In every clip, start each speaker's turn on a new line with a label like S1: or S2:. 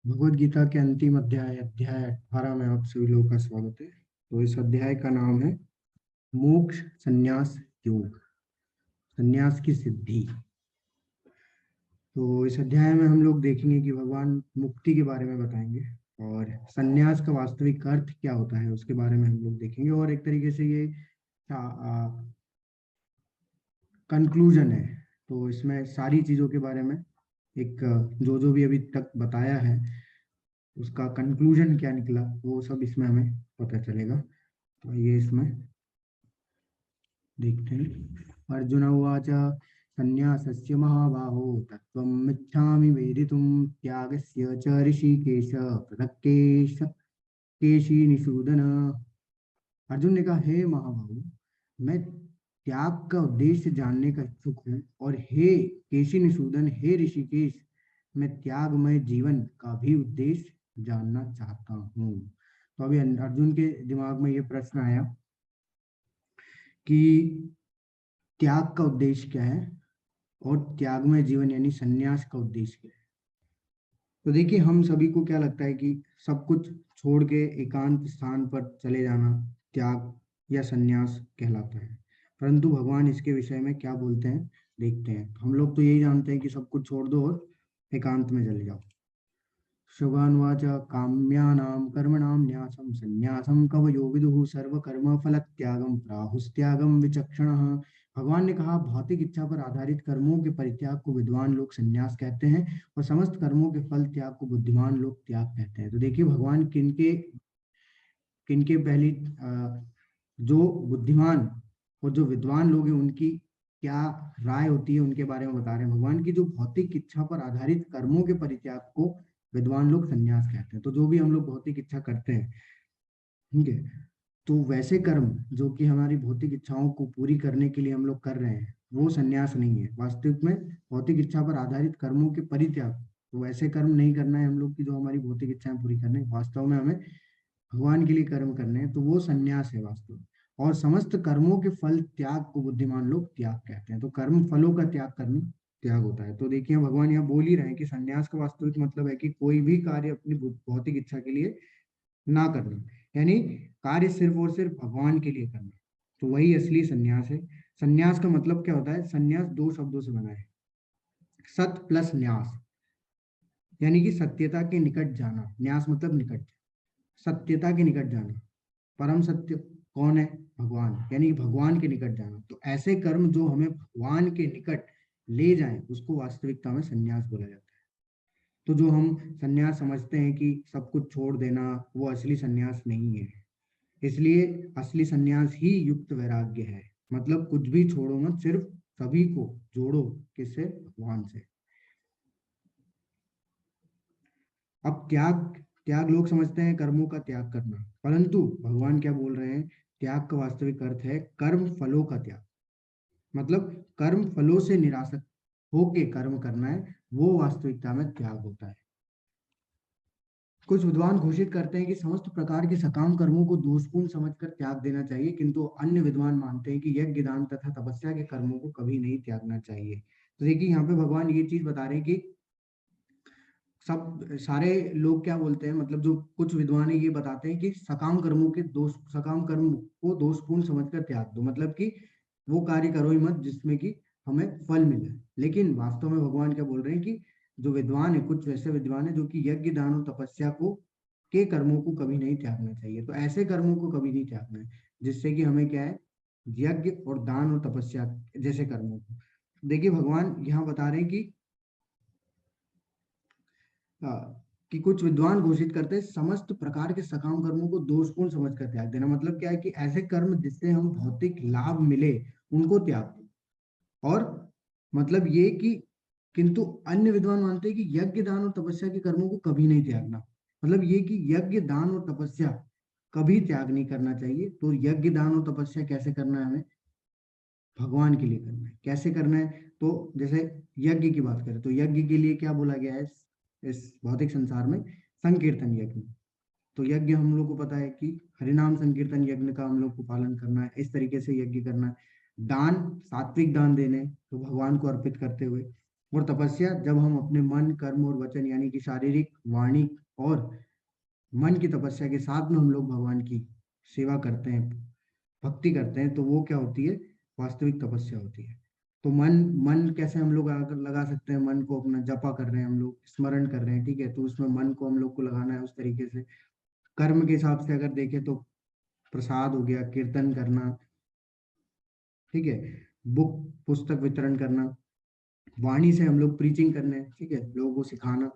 S1: भगवत गीता के अंतिम अध्याय अध्याय 18 में आप सभी लोगों का स्वागत है। तो इस अध्याय का नाम है मोक्ष संन्यास योग, संन्यास की सिद्धि। तो इस अध्याय में हम लोग देखेंगे कि भगवान मुक्ति के बारे में बताएंगे और संन्यास का वास्तविक अर्थ क्या होता है उसके बारे में हम लोग देखेंगे, और एक तरीके से ये कंक्लूजन है। तो इसमें सारी चीजों के बारे में एक जो जो भी अभी तक बताया है उसका कंक्लूजन क्या निकला वो सब इसमें हमें पता चलेगा। तो ये इसमें देखते हैं। अर्जुन उवाच संन्यासस्य महाबाहो तत्त्वमिच्छामि वेदितुं त्यागस्य च ऋषिकेश पृथक् केशी निषूदन। अर्जुन ने कहा, हे महाबाहु, मैं त्याग का उद्देश्य जानने का इच्छुक हूँ, और हे केशी निषूदन, हे ऋषिकेश, मैं त्यागमय जीवन का भी उद्देश्य जानना चाहता हूँ। तो अभी अर्जुन के दिमाग में ये प्रश्न आया कि त्याग का उद्देश्य क्या है और त्यागमय जीवन यानी संन्यास का उद्देश्य क्या है। तो देखिए, हम सभी को क्या लगता है कि सब कुछ छोड़ के एकांत स्थान पर चले जाना त्याग या संन्यास कहलाता है, परंतु भगवान इसके विषय में क्या बोलते हैं देखते हैं। हम लोग तो यही जानते हैं कि सब कुछ छोड़ दो और एकांत में चले जाओ। शुभानुवाच काम्यानां कर्मणां न्यासं संन्यासं कवयो विदुः सर्वकर्मफलत्यागं प्राहुस्त्यागं विचक्षणः। भगवान ने कहा, भौतिक इच्छा पर आधारित कर्मों के परित्याग को विद्वान लोग संन्यास कहते हैं और समस्त कर्मों के फल त्याग को बुद्धिमान लोग त्याग कहते हैं। तो देखिए, भगवान किनके किनके पहली जो बुद्धिमान और जो विद्वान लोग हैं उनकी क्या राय होती है उनके बारे में बता रहे हैं। भगवान की जो भौतिक इच्छा पर आधारित कर्मों के परित्याग को विद्वान लोग संन्यास कहते हैं। तो जो भी हम लोग भौतिक इच्छा करते हैं, ठीक है, तो वैसे कर्म जो कि हमारी भौतिक इच्छाओं को पूरी करने के लिए हम लोग कर रहे हैं वो संन्यास नहीं है। वास्तविक में भौतिक इच्छा पर आधारित कर्मों के परित्याग, तो वैसे कर्म नहीं करना है हम लोग की जो हमारी भौतिक इच्छाएं पूरी करने, वास्तव में हमें भगवान के लिए कर्म करने हैं, तो वो संन्यास है वास्तव में। और समस्त कर्मों के फल त्याग को बुद्धिमान लोग त्याग कहते हैं। तो कर्म फलों का त्याग करना त्याग होता है। तो देखिए, भगवान यहाँ बोल ही रहे हैं कि संन्यास का वास्तविक मतलब है कि कोई भी कार्य अपनी भौतिक इच्छा के लिए ना करना, यानी कार्य सिर्फ और सिर्फ भगवान के लिए करना। तो वही असली संन्यास है। संन्यास का मतलब क्या होता है? संन्यास दो शब्दों से बना है, सत प्लस न्यास, यानी कि सत्यता के निकट जाना। न्यास मतलब निकट, सत्यता के निकट जाना। परम सत्य कौन है? भगवान, यानी भगवान के निकट जाना। तो ऐसे कर्म जो हमें भगवान के निकट ले जाएं उसको वास्तविकता में संन्यास बोला जाता है। तो जो हम संन्यास समझते हैं कि सब कुछ छोड़ देना, वो असली संन्यास नहीं है। इसलिए असली संन्यास ही युक्त वैराग्य है। मतलब कुछ भी छोड़ो मत, सिर्फ सभी को जोड़ो, किससे? भगवान से। अब त्याग, त्याग लोग समझते हैं कर्मों का त्याग करना, परंतु भगवान क्या बोल रहे हैं? त्याग का वास्तविक अर्थ है कर्म फलों का त्याग। मतलब कर्म फलों से निरासक्त होके कर्म करना है, वो वास्तविकता में त्याग होता है। कुछ विद्वान घोषित करते हैं कि समस्त प्रकार के सकाम कर्मों को दोषपूर्ण समझकर त्याग देना चाहिए, किंतु अन्य विद्वान मानते हैं कि यज्ञ दान तथा तपस्या के कर्मों को कभी नहीं त्यागना चाहिए। तो देखिए, यहाँ पे भगवान ये चीज बता रहे हैं कि सब सारे लोग क्या बोलते हैं, मतलब जो कुछ विद्वान है ये बताते हैं कि सकाम कर्मों के दोष, सकाम कर्म को दोषपूर्ण समझकर त्याग दो। मतलब कि वो कार्य करो ही मत जिसमें कि हमें फल मिले। लेकिन वास्तव में भगवान क्या बोल रहे हैं कि जो विद्वान है, कुछ वैसे विद्वान है जो कि यज्ञ दान और तपस्या को के कर्मों को कभी नहीं त्यागना चाहिए। तो ऐसे कर्मों को कभी नहीं त्यागना है जिससे कि हमें क्या है, यज्ञ और दान और तपस्या जैसे कर्मों को। देखिए, भगवान यहाँ बता रहे हैं कि कि कुछ विद्वान घोषित करते हैं समस्त प्रकार के सकाम कर्मों को दोषपूर्ण समझकर त्याग देना। मतलब क्या है कि ऐसे कर्म जिससे हम भौतिक लाभ मिले उनको त्याग दो। और मतलब ये कि किंतु अन्य विद्वान मानते हैं कि यज्ञ दान और तपस्या के कर्मों को कभी नहीं त्यागना। मतलब ये कि यज्ञ दान और तपस्या कभी त्याग नहीं करना चाहिए। तो यज्ञ दान और तपस्या कैसे करना है? हमें भगवान के लिए करना है। कैसे करना है? तो जैसे यज्ञ की बात करें तो यज्ञ के लिए क्या बोला गया है इस भौतिक संसार में? संकीर्तन यज्ञ। तो यज्ञ हम लोग को पता है कि हरिनाम संकीर्तन यज्ञ का हम लोग को पालन करना है, इस तरीके से यज्ञ करना है। दान, सात्विक दान देने, तो भगवान को अर्पित करते हुए। और तपस्या जब हम अपने मन, कर्म और वचन यानी कि शारीरिक, वाणी और मन की तपस्या के साथ में हम लोग भगवान की सेवा करते हैं, भक्ति करते हैं, तो वो क्या होती है, वास्तविक तपस्या होती है। तो मन मन कैसे हम लोग लगा सकते हैं, मन को अपना जपा कर रहे हैं, हम लोग स्मरण कर रहे हैं, ठीक है, तो उसमें मन को हम लोग को लगाना है उस तरीके से। कर्म के हिसाब से अगर देखें तो प्रसाद हो गया, कीर्तन करना, ठीक है, बुक पुस्तक वितरण करना, वाणी से हम लोग प्रीचिंग करने, ठीक है, लोगों को सिखाना,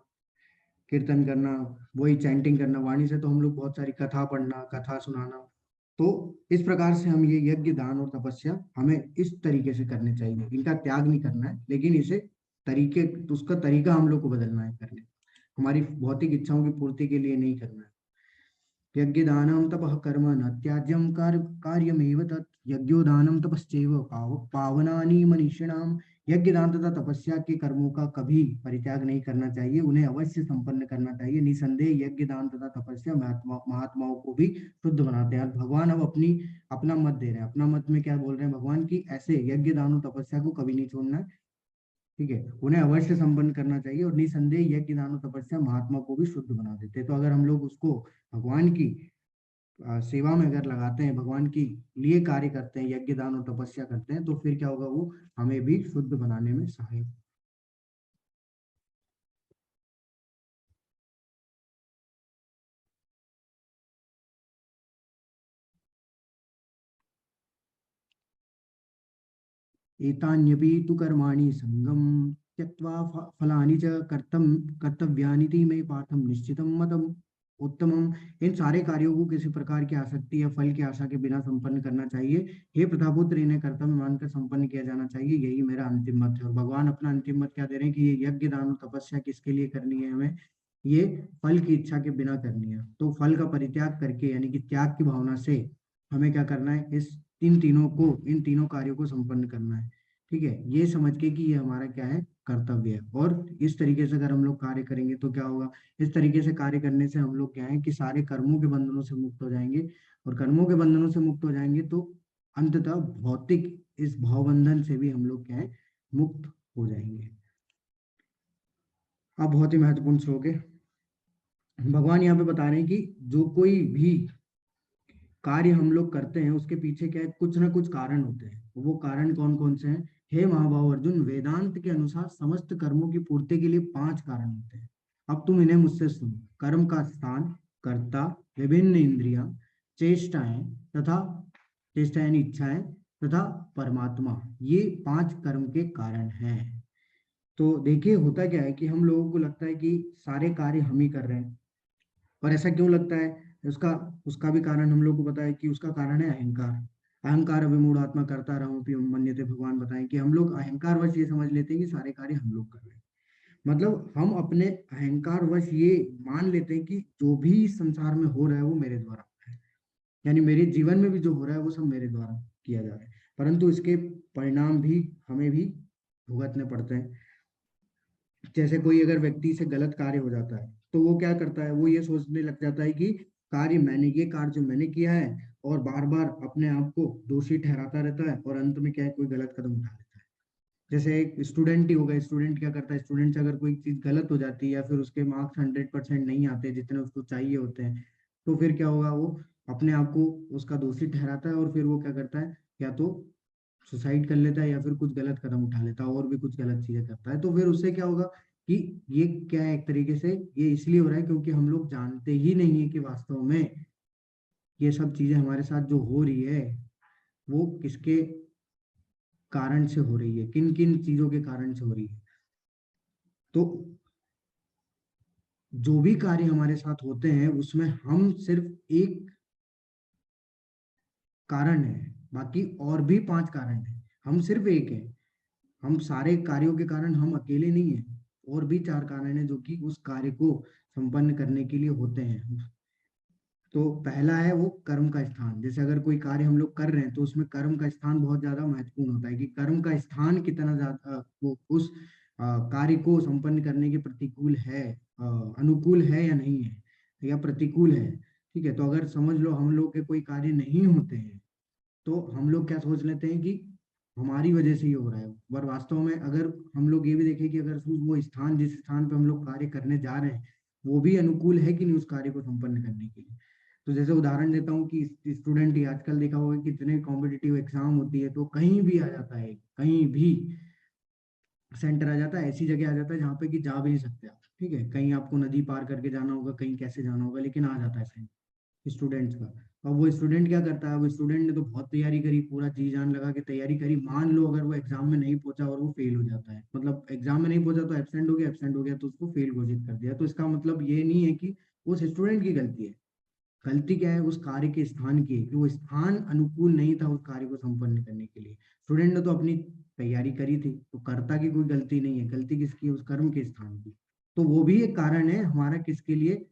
S1: कीर्तन करना, वही चैंटिंग करना, वाणी से तो हम लोग बहुत सारी कथा पढ़ना, कथा सुनाना। तो इस प्रकार से हम ये यज्ञ, दान और तपस्या हमें इस तरीके से करने चाहिए। इनका त्याग नहीं करना है, लेकिन इसे तरीके, उसका तरीका हम लोग को बदलना है करने, हमारी भौतिक इच्छाओं की पूर्ति के लिए नहीं करना है। यज्ञदानं तपः कर्म न त्याज्यं कार्यमेव तत् यज्ञोदानं तपश्चैव पावनानि मनीषिणाम। यज्ञ दान तथा तपस्या के कर्मों का कभी परित्याग नहीं करना चाहिए, उन्हें अवश्य संपन्न करना चाहिए। निसंदेह यज्ञ दान तथा तपस्या महात्माओं को भी शुद्ध बनाते हैं। भगवान अब अपना मत दे रहे हैं। अपना मत में क्या बोल रहे हैं भगवान की, ऐसे यज्ञ दान और तपस्या को कभी नहीं छोड़ना है, ठीक है, उन्हें अवश्य संपन्न करना चाहिए। और निसंदेह यज्ञ दान और तपस्या महात्मा को भी शुद्ध बना देते हैं। तो अगर हम लोग उसको भगवान की सेवा में अगर लगाते हैं, भगवान की लिए कार्य करते हैं, यज्ञ दान और तपस्या करते हैं, तो फिर क्या होगा, वो हमें भी शुद्ध बनाने में सहायक। एतान्यपि तु कर्माणि संगम त्यक्त्वा फलानि च कर्तव्यानि ते मे पार्थम निश्चितम मतम उत्तमम। इन सारे कार्यों को किसी प्रकार की आसक्ति या फल की आशा के बिना संपन्न करना चाहिए। हे प्रतापुत्र, इन्हें कर्तव्य मानकर संपन्न किया जाना चाहिए, यही मेरा अंतिम मत है। और भगवान अपना अंतिम मत क्या दे रहे हैं कि ये यज्ञ दान और तपस्या किसके लिए करनी है, हमें ये फल की इच्छा के बिना करनी है। तो फल का परित्याग करके यानी कि त्याग की भावना से हमें क्या करना है, इन तीनों कार्यों को संपन्न करना है, ठीक है, ये समझ के कि ये हमारा क्या है, कर्तव्य है। और इस तरीके से अगर हम लोग कार्य करेंगे तो क्या होगा, इस तरीके से कार्य करने से हम लोग क्या है कि सारे कर्मों के बंधनों से मुक्त हो जाएंगे। और कर्मों के बंधनों से मुक्त हो जाएंगे तो अंततः भौतिक इस भावबंधन से भी हम लोग क्या है, मुक्त हो जाएंगे। अब बहुत ही महत्वपूर्ण श्लोक है। भगवान यहाँ पे बता रहे हैं कि जो कोई भी कार्य हम लोग करते हैं उसके पीछे क्या है, कुछ ना कुछ कारण होते हैं। वो कारण कौन कौन से हैं? हे महाभाव अर्जुन, वेदांत के अनुसार समस्त कर्मों की पूर्ति के लिए 5 कारण होते हैं। अब तुम इन्हें मुझसे सुनो। कर्म का स्थान, कर्ता, विभिन्न इंद्रियां, चेष्टाएं तथा यानी इच्छाएं तथा परमात्मा, ये 5 कर्म के कारण हैं। तो देखिए होता क्या है कि हम लोगों को लगता है कि सारे कार्य हम ही कर रहे हैं। और ऐसा क्यों लगता है, उसका उसका भी कारण हम लोग को पता है कि उसका कारण है अहंकार। अहंकार विमूढ़ आत्मा करता रहूं पी मन्यते, भगवान बताएं कि हम लोग अहंकार वश ये समझ लेते हैं कि सारे कार्य हम लोग कर रहे हैं। मतलब हम अपने अहंकार वश ये मान लेते हैं कि जो भी इस संसार में हो रहा है वो मेरे द्वारा हो रहा है, यानी मेरे जीवन में भी जो हो रहा है वो सब मेरे द्वारा किया जा रहा है। परंतु इसके परिणाम भी हमें भी भुगतने पड़ते हैं। जैसे कोई अगर व्यक्ति से गलत कार्य हो जाता है तो वो क्या करता है, वो ये सोचने लग जाता है कि ये कार्य जो मैंने किया है, और बार बार अपने आप को दोषी ठहराता रहता है, और अंत में क्या है, कोई गलत कदम उठा लेता है। जैसे एक स्टूडेंट ही होगा, स्टूडेंट क्या करता है, स्टूडेंट से अगर कोई चीज गलत हो जाती है या फिर उसके मार्क्स 100% नहीं आते जितने उसको चाहिए होते हैं, तो फिर क्या होगा, वो अपने आप को उसका दोषी ठहराता है, और फिर वो क्या करता है, या तो सुसाइड कर लेता है या फिर कुछ गलत कदम उठा लेता है और भी कुछ गलत चीजें करता है। तो फिर उससे क्या होगा कि ये क्या है, एक तरीके से ये इसलिए हो रहा है क्योंकि हम लोग जानते ही नहीं है कि वास्तव में ये सब चीजें हमारे साथ जो हो रही है वो किसके कारण से हो रही है, किन किन चीजों के कारण से हो रही है। तो जो भी कार्य हमारे साथ होते हैं उसमें हम सिर्फ एक कारण है, बाकी और भी 5 कारण है, हम सिर्फ एक है। हम सारे कार्यों के कारण हम अकेले नहीं हैं, और भी 4 कारण हैं जो कि उस कार्य को संपन्न करने के लिए होते हैं। तो पहला है वो कर्म का स्थान। जैसे अगर कोई कार्य हम लोग कर रहे हैं तो उसमें कर्म का स्थान बहुत ज्यादा महत्वपूर्ण होता है कि कर्म का स्थान कितना ज्यादा वो उस कार्य को संपन्न करने के प्रतिकूल है, अनुकूल है या नहीं है, या प्रतिकूल है, ठीक है। तो अगर समझ लो हम लोग के कोई कार्य नहीं होते हैं तो हम लोग क्या सोच लेते हैं कि हमारी वजह से ही हो रहा है। पर वास्तव में अगर हम लोग ये भी देखें कि अगर वो स्थान, जिस स्थान पे हम लोग कार्य करने जा रहे हैं, वो भी अनुकूल है कि नहीं उस कार्य को संपन्न करने के लिए। तो जैसे उदाहरण देता हूँ कि स्टूडेंट ही आजकल देखा होगा कि कितने कॉम्पिटिटिव एग्जाम होती है, तो कहीं भी आ जाता है, कहीं भी सेंटर आ जाता है, ऐसी जगह आ जाता है जहाँ पे कि जा भी नहीं सकते आप। ठीक है, कहीं आपको नदी पार करके जाना होगा, कहीं कैसे जाना होगा, लेकिन आ जाता है सेंटर स्टूडेंट्स का। और वो स्टूडेंट क्या करता है, वो स्टूडेंट ने तो बहुत तैयारी करी, पूरा जी जान लगा के तैयारी करी, मान लो अगर वो एग्जाम में नहीं पहुंचा और वो फेल हो जाता है, मतलब एग्जाम में नहीं पहुंचा तो एब्सेंट हो गया, एब्सेंट हो गया तो उसको फेल घोषित कर दिया। तो इसका मतलब ये नहीं है कि उस स्टूडेंट की गलती है, गलती क्या है उस कार्य के स्थान की है, कि वो स्थान अनुकूल नहीं था उस कार्य को संपन्न करने के लिए। स्टूडेंट ने तो अपनी तैयारी करी थी, तो कर्ता की कोई गलती नहीं है, गलती किसकी है, उस कर्म के स्थान की। तो वो भी एक कारण है हमारा, किसके लिए,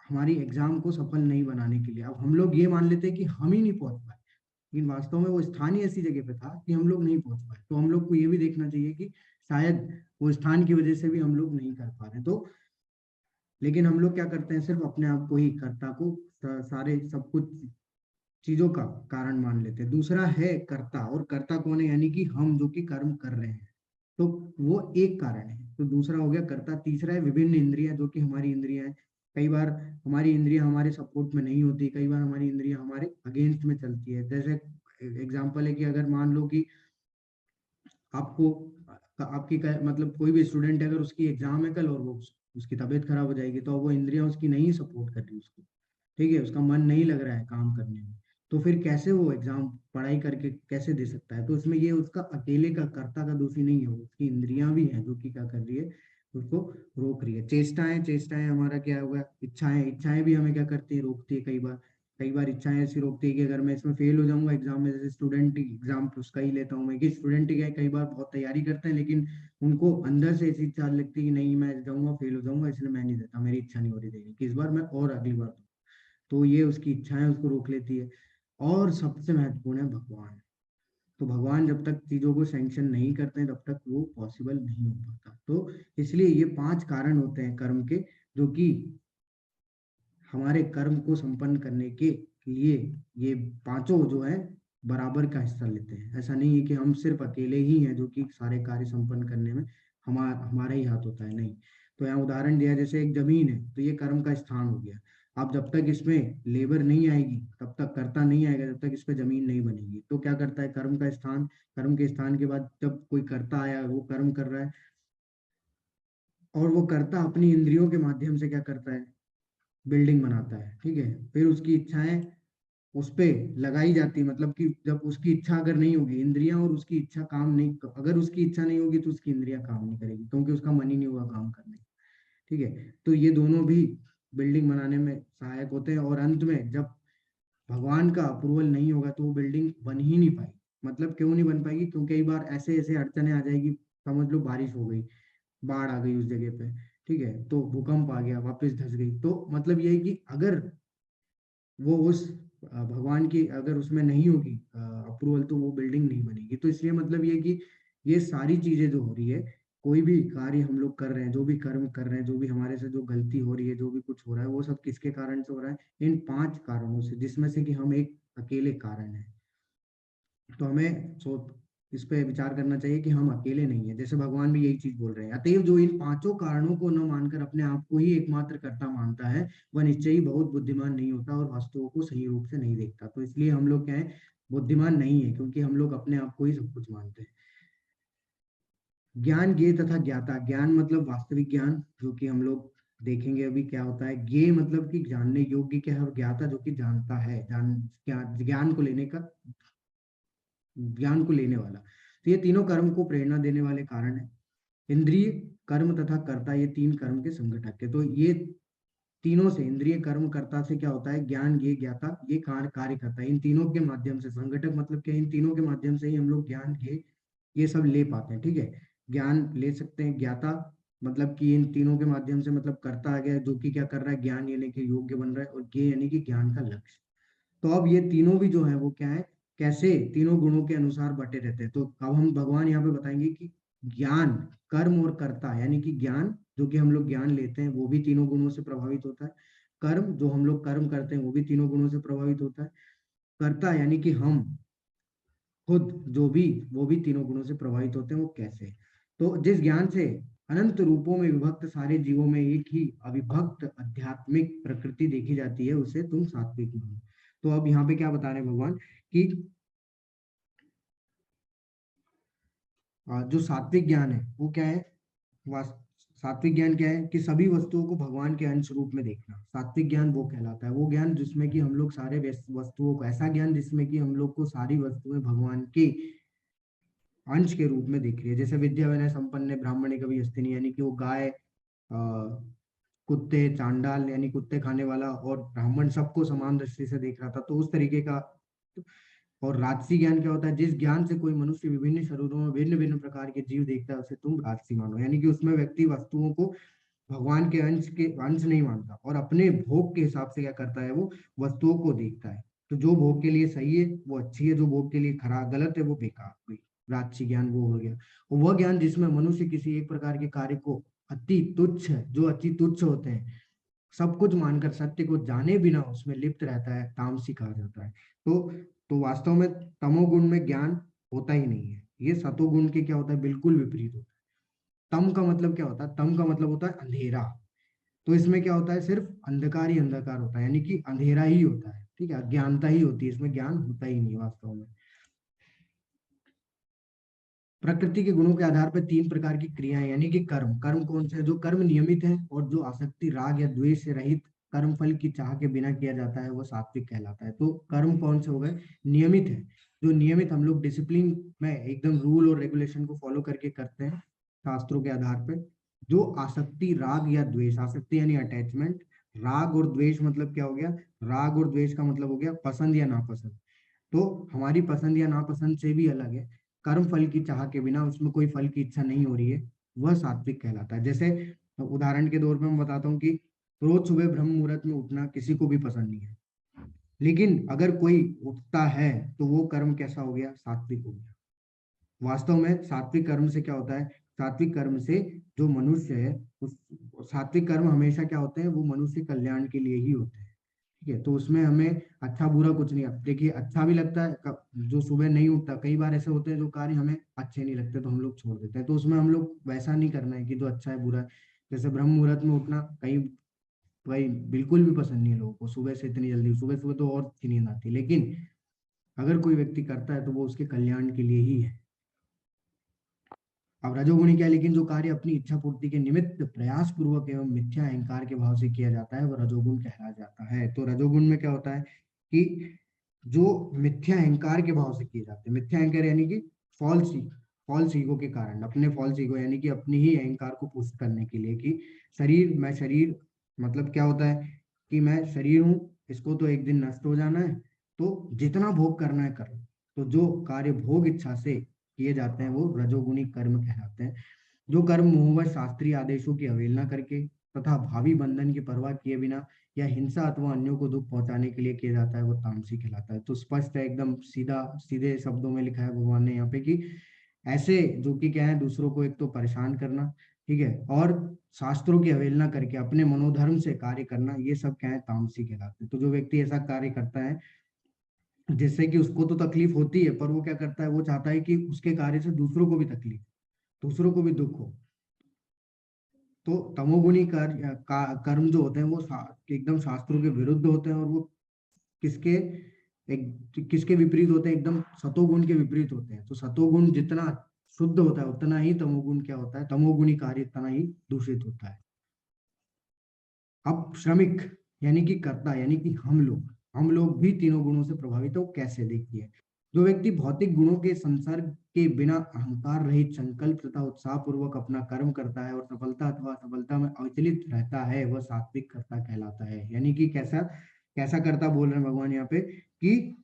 S1: हमारी एग्जाम को सफल नहीं बनाने के लिए। अब हम लोग ये मान लेते हैं कि हम ही नहीं पहुंच पाए, लेकिन वास्तव में वो स्थान ही ऐसी जगह पे था कि हम लोग नहीं पहुंच पाए। तो हम लोग को ये भी देखना चाहिए कि शायद वो स्थान की वजह से भी हम लोग नहीं कर पा रहे। तो लेकिन हम लोग क्या करते हैं, सिर्फ अपने आप को ही कर्ता को सारे सब कुछ चीजों का कारण मान लेते हैं। दूसरा है कर्ता, और कर्ता कौन है, यानी कि हम जो कि कर्म कर रहे हैं। तो वो एक कारण है, तो दूसरा हो गया कर्ता। तीसरा है विभिन्न इंद्रियां, जो कि हमारी इंद्रियां हैं। कई बार हमारी इंद्रियां हमारे सपोर्ट में नहीं होती, कई बार हमारी इंद्रियां हमारे अगेंस्ट में चलती है। जैसे एग्जाम्पल है कि अगर मान लो कि आपको मतलब कोई भी स्टूडेंट है, अगर उसकी एग्जाम है कल और वो उसकी तबीयत खराब हो जाएगी, तो वो इंद्रियां उसकी नहीं सपोर्ट कर रही उसको, ठीक है, उसका मन नहीं लग रहा है काम करने में, तो फिर कैसे वो एग्जाम पढ़ाई करके कैसे दे सकता है। तो इसमें ये उसका अकेले का, कर्ता का दोषी नहीं है, वो उसकी इंद्रियां भी हैं जो कि क्या कर रही है, उसको रोक रही है। चेष्टाएं, चेष्टाएं हमारा क्या होगा, इच्छाएं, इच्छाएं भी हमें क्या करती है, रोकती है कई बार। कई बार इच्छाएं ऐसी रोकती है कि अगर मैं इसमें फेल हो जाऊंगा एग्जाम में, जैसे स्टूडेंट एग्जाम उसका ही लेता हूँ मैं, कि स्टूडेंट क्या है, कई बार बहुत तैयारी करते हैं, लेकिन उनको अंदर से ऐसी इच्छा लगती है कि नहीं मैं जाऊंगा फेल हो जाऊंगा, इसलिए मैं नहीं देता, मेरी इच्छा नहीं हो रही देने की, इस बार मैं और अगली बार दूँ। तो ये उसकी इच्छाएं उसको रोक लेती है। और सबसे महत्वपूर्ण है भगवान। तो भगवान जब तक चीजों को सैंक्शन नहीं करते हैं तब तक वो पॉसिबल नहीं हो पाता। तो इसलिए ये 5 कारण होते हैं कर्म के, जो कि हमारे कर्म को संपन्न करने के लिए ये पांचों जो है बराबर का हिस्सा लेते हैं। ऐसा नहीं है कि हम सिर्फ अकेले ही हैं जो कि सारे कार्य संपन्न करने में हमारा ही हाथ होता है, नहीं। तो यहाँ उदाहरण दिया, जैसे एक जमीन है तो ये कर्म का स्थान हो गया। अब जब तक इसमें लेबर नहीं आएगी, तब तक कर्ता नहीं आएगा, जब तक इस पे जमीन नहीं बनेगी। तो क्या करता है कर्म का स्थान, कर्म के स्थान के बाद जब कोई कर्ता आया, वो कर्म कर रहा है, और वो कर्ता अपनी इंद्रियों के माध्यम से क्या करता है, बिल्डिंग बनाता है, ठीक है। फिर उसकी इच्छाएं उस पे लगाई जाती है, मतलब कि जब उसकी इच्छा अगर नहीं होगी, इंद्रियां और उसकी इच्छा काम नहीं, अगर उसकी इच्छा नहीं होगी तो उसकी इंद्रियां काम नहीं करेगी, क्योंकि उसका मन ही नहीं होगा काम करने, ठीक है। तो ये दोनों भी बिल्डिंग बनाने में सहायक होते हैं। और अंत में जब भगवान का अप्रूवल नहीं होगा तो वो बिल्डिंग बन ही नहीं पाएगी। मतलब क्यों नहीं बन पाएगी, क्योंकि कई बार ऐसे ऐसे अड़चने आ जाएगी, समझ लो बारिश हो गई, बाढ़ आ गई उस जगह पे, ठीक है, तो भूकंप आ गया, वापस धंस गई, तो मतलब ये है कि अगर वो उस भगवान की अगर उसमें नहीं होगी अप्रूवल, तो वो बिल्डिंग नहीं बनेगी। तो इसलिए मतलब ये कि ये सारी चीजें जो हो रही है, कोई भी कार्य हम लोग कर रहे हैं, जो भी कर्म कर रहे हैं, जो भी हमारे से जो गलती हो रही है, जो भी कुछ हो रहा है, वो सब किसके कारण से हो रहा है, इन 5 कारणों से, जिसमें से कि हम एक अकेले कारण है। तो हमें इस पे विचार करना चाहिए कि हम अकेले नहीं है, जैसे भगवान भी यही चीज बोल रहे हैं। अतएव जो इन 5 कारणों को न मानकर अपने आप को ही एकमात्र कर्ता मानता है, वह निश्चय ही बहुत बुद्धिमान नहीं होता और वस्तुओं को सही रूप से नहीं देखता। तो इसलिए हम लोग क्या है, बुद्धिमान नहीं है, क्योंकि हम लोग अपने आप को ही सब कुछ मानते हैं। ज्ञान, ज्ञेय तथा ज्ञाता। ज्ञान मतलब वास्तविक ज्ञान, जो कि हम लोग देखेंगे अभी क्या होता है। ज्ञेय मतलब कि जानने योग्य क्या है, और ज्ञाता जो कि जानता है, ज्ञान को लेने का, ज्ञान को लेने वाला। तो ये तीनों कर्म को प्रेरणा देने वाले कारण है। इंद्रिय, कर्म तथा कर्ता, ये 3 कर्म के संघटक है। तो ये तीनों से, इंद्रिय, कर्म, कर्ता से क्या होता है, ज्ञान, ये ज्ञाता, ये कार्य करता है। इन तीनों के माध्यम से, संघटक मतलब क्या, इन तीनों के माध्यम से ही हम लोग ज्ञान, ये सब ले पाते हैं, ठीक है। ज्ञान ले सकते हैं, ज्ञाता मतलब कि इन तीनों के माध्यम से, मतलब कर्ता आ गया जो कि क्या कर रहा है, ज्ञान लेने के योग्य बन रहा है, और ज्ञेय यानी कि ज्ञान का लक्ष्य। तो अब ये तीनों भी जो है वो क्या है, कैसे तीनों गुणों के अनुसार बटे रहते हैं। तो अब हम भगवान यहाँ पे बताएंगे कि ज्ञान, कर्म और कर्ता, यानी कि ज्ञान जो कि हम लोग ज्ञान लेते हैं वो भी तीनों गुणों से प्रभावित होता है। कर्म जो हम लोग कर्म करते हैं वो भी तीनों गुणों से प्रभावित होता है। कर्ता यानी कि हम खुद जो भी वो भी तीनों गुणों से प्रभावित होते हैं, वो कैसे। तो जिस ज्ञान से अनंत रूपों में विभक्त सारे जीवों में एक ही अविभक्त आध्यात्मिक प्रकृति देखी जाती है, उसे तुम सात्विक मानो। तो अब यहाँ पे क्या बता रहे हैं भगवान कि जो सात्विक ज्ञान है वो क्या है। वास- सात्विक ज्ञान क्या है कि सभी वस्तुओं को भगवान के अंश रूप में देखना। सात्विक ज्ञान वो कहलाता है, वो ज्ञान जिसमें कि हम लोग सारे वस्तुओं को, ऐसा ज्ञान जिसमें कि हम लोग को सारी वस्तुएं भगवान के अंश के रूप में दिख रही है। जैसे विद्या विनय संपन्न ब्राह्मणे कभी अस्ति नहीं, यानी कि वो गाय, कुत्ते, चांडाल यानी कुत्ते खाने वाला और ब्राह्मण सबको समान दृष्टि से देख रहा था, तो उस तरीके का। और राजसी ज्ञान क्या होता है, जिस ज्ञान से कोई मनुष्य विभिन्न शरीरों में भिन्न भिन्न प्रकार के जीव देखता है, उसे तुम राजसी मानो। यानी कि उसमें व्यक्ति वस्तुओं को भगवान के अंश नहीं मानता और अपने भोग के हिसाब से क्या करता है, वो वस्तुओं को देखता है। तो जो भोग के लिए सही है वो अच्छी है, जो भोग के लिए खराब गलत है वो बेकार हुई। राजसी ज्ञान वो हो गया। और वह ज्ञान जिसमें मनुष्य किसी एक प्रकार के कार्य को अति तुच्छ है, जो अति तुच्छ होते हैं, सब कुछ मानकर सत्य को जाने बिना उसमें लिप्त रहता है, तामसी कहा जाता है। तो वास्तव में तमोगुण में ज्ञान होता ही नहीं है। ये सतोगुण के क्या होता है, बिल्कुल विपरीत होता है। तम का मतलब क्या होता है, तम का मतलब होता है अंधेरा। तो इसमें क्या होता है, सिर्फ अंधकार ही अंधकार होता है, यानी कि अंधेरा ही होता है, ठीक है, अज्ञानता ही होती है, इसमें ज्ञान होता ही नहीं वास्तव में। प्रकृति के गुणों के आधार पर तीन प्रकार की क्रियाएं यानी कि कर्म। कर्म कौन से हैं, जो कर्म नियमित है और जो आसक्ति राग या द्वेष से रहित कर्म फल की चाह के बिना किया जाता है, वो सात्विक कहलाता है। तो कर्म कौन से हो गए, नियमित है। जो नियमित हम लोग डिसिप्लिन में एकदम रूल और रेगुलेशन को फॉलो करके करते हैं शास्त्रों के आधार पर। जो आसक्ति राग या द्वेष, आसक्ति यानी अटैचमेंट, राग और द्वेष मतलब क्या हो गया, राग और द्वेष का मतलब हो गया पसंद या नापसंद। तो हमारी पसंद या नापसंद से भी अलग है। कर्म फल की चाह के बिना, उसमें कोई फल की इच्छा नहीं हो रही है, वह सात्विक कहलाता है। जैसे उदाहरण के तौर पे मैं बताता हूँ कि रोज सुबह ब्रह्म मुहूर्त में उठना किसी को भी पसंद नहीं है, लेकिन अगर कोई उठता है तो वो कर्म कैसा हो गया, सात्विक हो गया। वास्तव में सात्विक कर्म से क्या होता है, सात्विक कर्म से जो मनुष्य है, उस सात्विक कर्म हमेशा क्या होते हैं, वो मनुष्य कल्याण के लिए ही होते हैं। ठीक है, तो उसमें हमें अच्छा बुरा कुछ नहीं। अब देखिए, अच्छा भी लगता है जो सुबह नहीं उठता, कई बार ऐसे होते हैं जो कार्य हमें अच्छे नहीं लगते तो हम लोग छोड़ देते हैं, तो उसमें हम लोग वैसा नहीं करना है कि जो अच्छा है बुरा है। जैसे ब्रह्म मुहूर्त में उठना कहीं भाई बिल्कुल भी पसंद नहीं है लोगों को, सुबह से इतनी जल्दी, सुबह सुबह तो और अच्छी नींद आती है, लेकिन अगर कोई व्यक्ति करता है तो वो उसके कल्याण के लिए ही है। अब रजोगुणी क्या है, लेकिन जो कार्य अपनी इच्छा पूर्ति के निमित्त प्रयास पूर्वक एवं मिथ्या अहंकार के भाव से किया जाता है, वह रजोगुण कहला जाता है। तो रजोगुण में क्या होता है कि जो मिथ्या अहंकार के भाव से किए जाते हैं, मिथ्या अहंकार यानी कि फॉल्स फॉल्स ईगो के कारण, अपने फॉल्स ईगो यानी कि अपनी ही अहंकार को पुष्ट करने के लिए कि मैं शरीर, मतलब क्या होता है कि मैं शरीर हूँ, इसको तो एक दिन नष्ट हो जाना है, तो जितना भोग करना है करो। तो जो कार्य भोग इच्छा से किए जाते हैं वो रजोगुणी कर्म कहलाते हैं। जो कर्म मोहवश शास्त्रीय आदेशों की अवहेलना करके तथा भावी बंधन की परवाह किए बिना या हिंसा अथवा अन्यों को दुख पहुंचाने के लिए किया जाता है, वो तामसी कहलाता है। तो स्पष्ट है, एकदम सीधा सीधे शब्दों में लिखा है भगवान ने यहाँ पे कि ऐसे जो कि क्या है, दूसरों को एक तो परेशान करना, ठीक है, और शास्त्रों की अवहेलना करके अपने मनोधर्म से कार्य करना, ये सब क्या है, तामसी कहलाते हैं। तो जो व्यक्ति ऐसा कार्य करता है जिससे कि उसको तो तकलीफ होती है, पर वो क्या करता है, वो चाहता है कि उसके कार्य से दूसरों को भी तकलीफ, दूसरों को भी दुख हो। तो तमोगुणी कर्म जो होते हैं वो एकदम शास्त्रों के विरुद्ध होते हैं, और वो किसके किसके विपरीत होते हैं, एकदम सतोगुण के विपरीत होते हैं। तो सतोगुण जितना शुद्ध होता है उतना ही तमोगुण क्या होता है, तमोगुणी कार्य उतना ही दूषित होता है। अब श्रमिक यानी कि कर्ता, यानी कि हम लोग भी तीनों गुणों से प्रभावित हो, कैसे, देखिए। जो व्यक्ति भौतिक गुणों के संसर्ग के बिना अहंकार रहित संकल्प तथा उत्साह पूर्वक अपना कर्म करता है और सफलता अथवा असफलता में अविचलित रहता है, वह सात्विक कर्ता कहलाता है। यानी कि कैसा कैसा कर्ता बोल रहे हैं भगवान यहाँ पे कि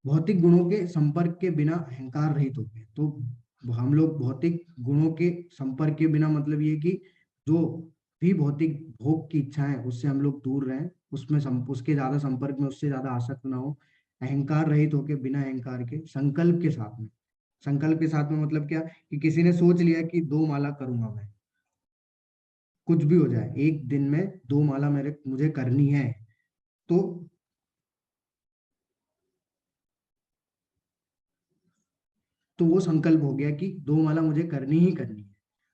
S1: भौतिक गुणों के संपर्क के बिना अहंकार रहित होते हैं। तो हम लोग भौतिक गुणों के संपर्क के बिना मतलब ये कि जो भी भौतिक भोग की इच्छा है उससे हम लोग दूर रहें, उसमें उसके ज्यादा संपर्क में, उससे ज्यादा आसक्त ना हो। अहंकार रहित होके, बिना अहंकार के, संकल्प के साथ में। संकल्प के साथ में मतलब क्या, कि किसी ने सोच लिया कि 2 माला करूंगा मैं, कुछ भी हो जाए, एक दिन में 2 माला मेरे मुझे करनी है। तो तो वो संकल्प हो गया कि 2 माला मुझे करनी ही करनी है।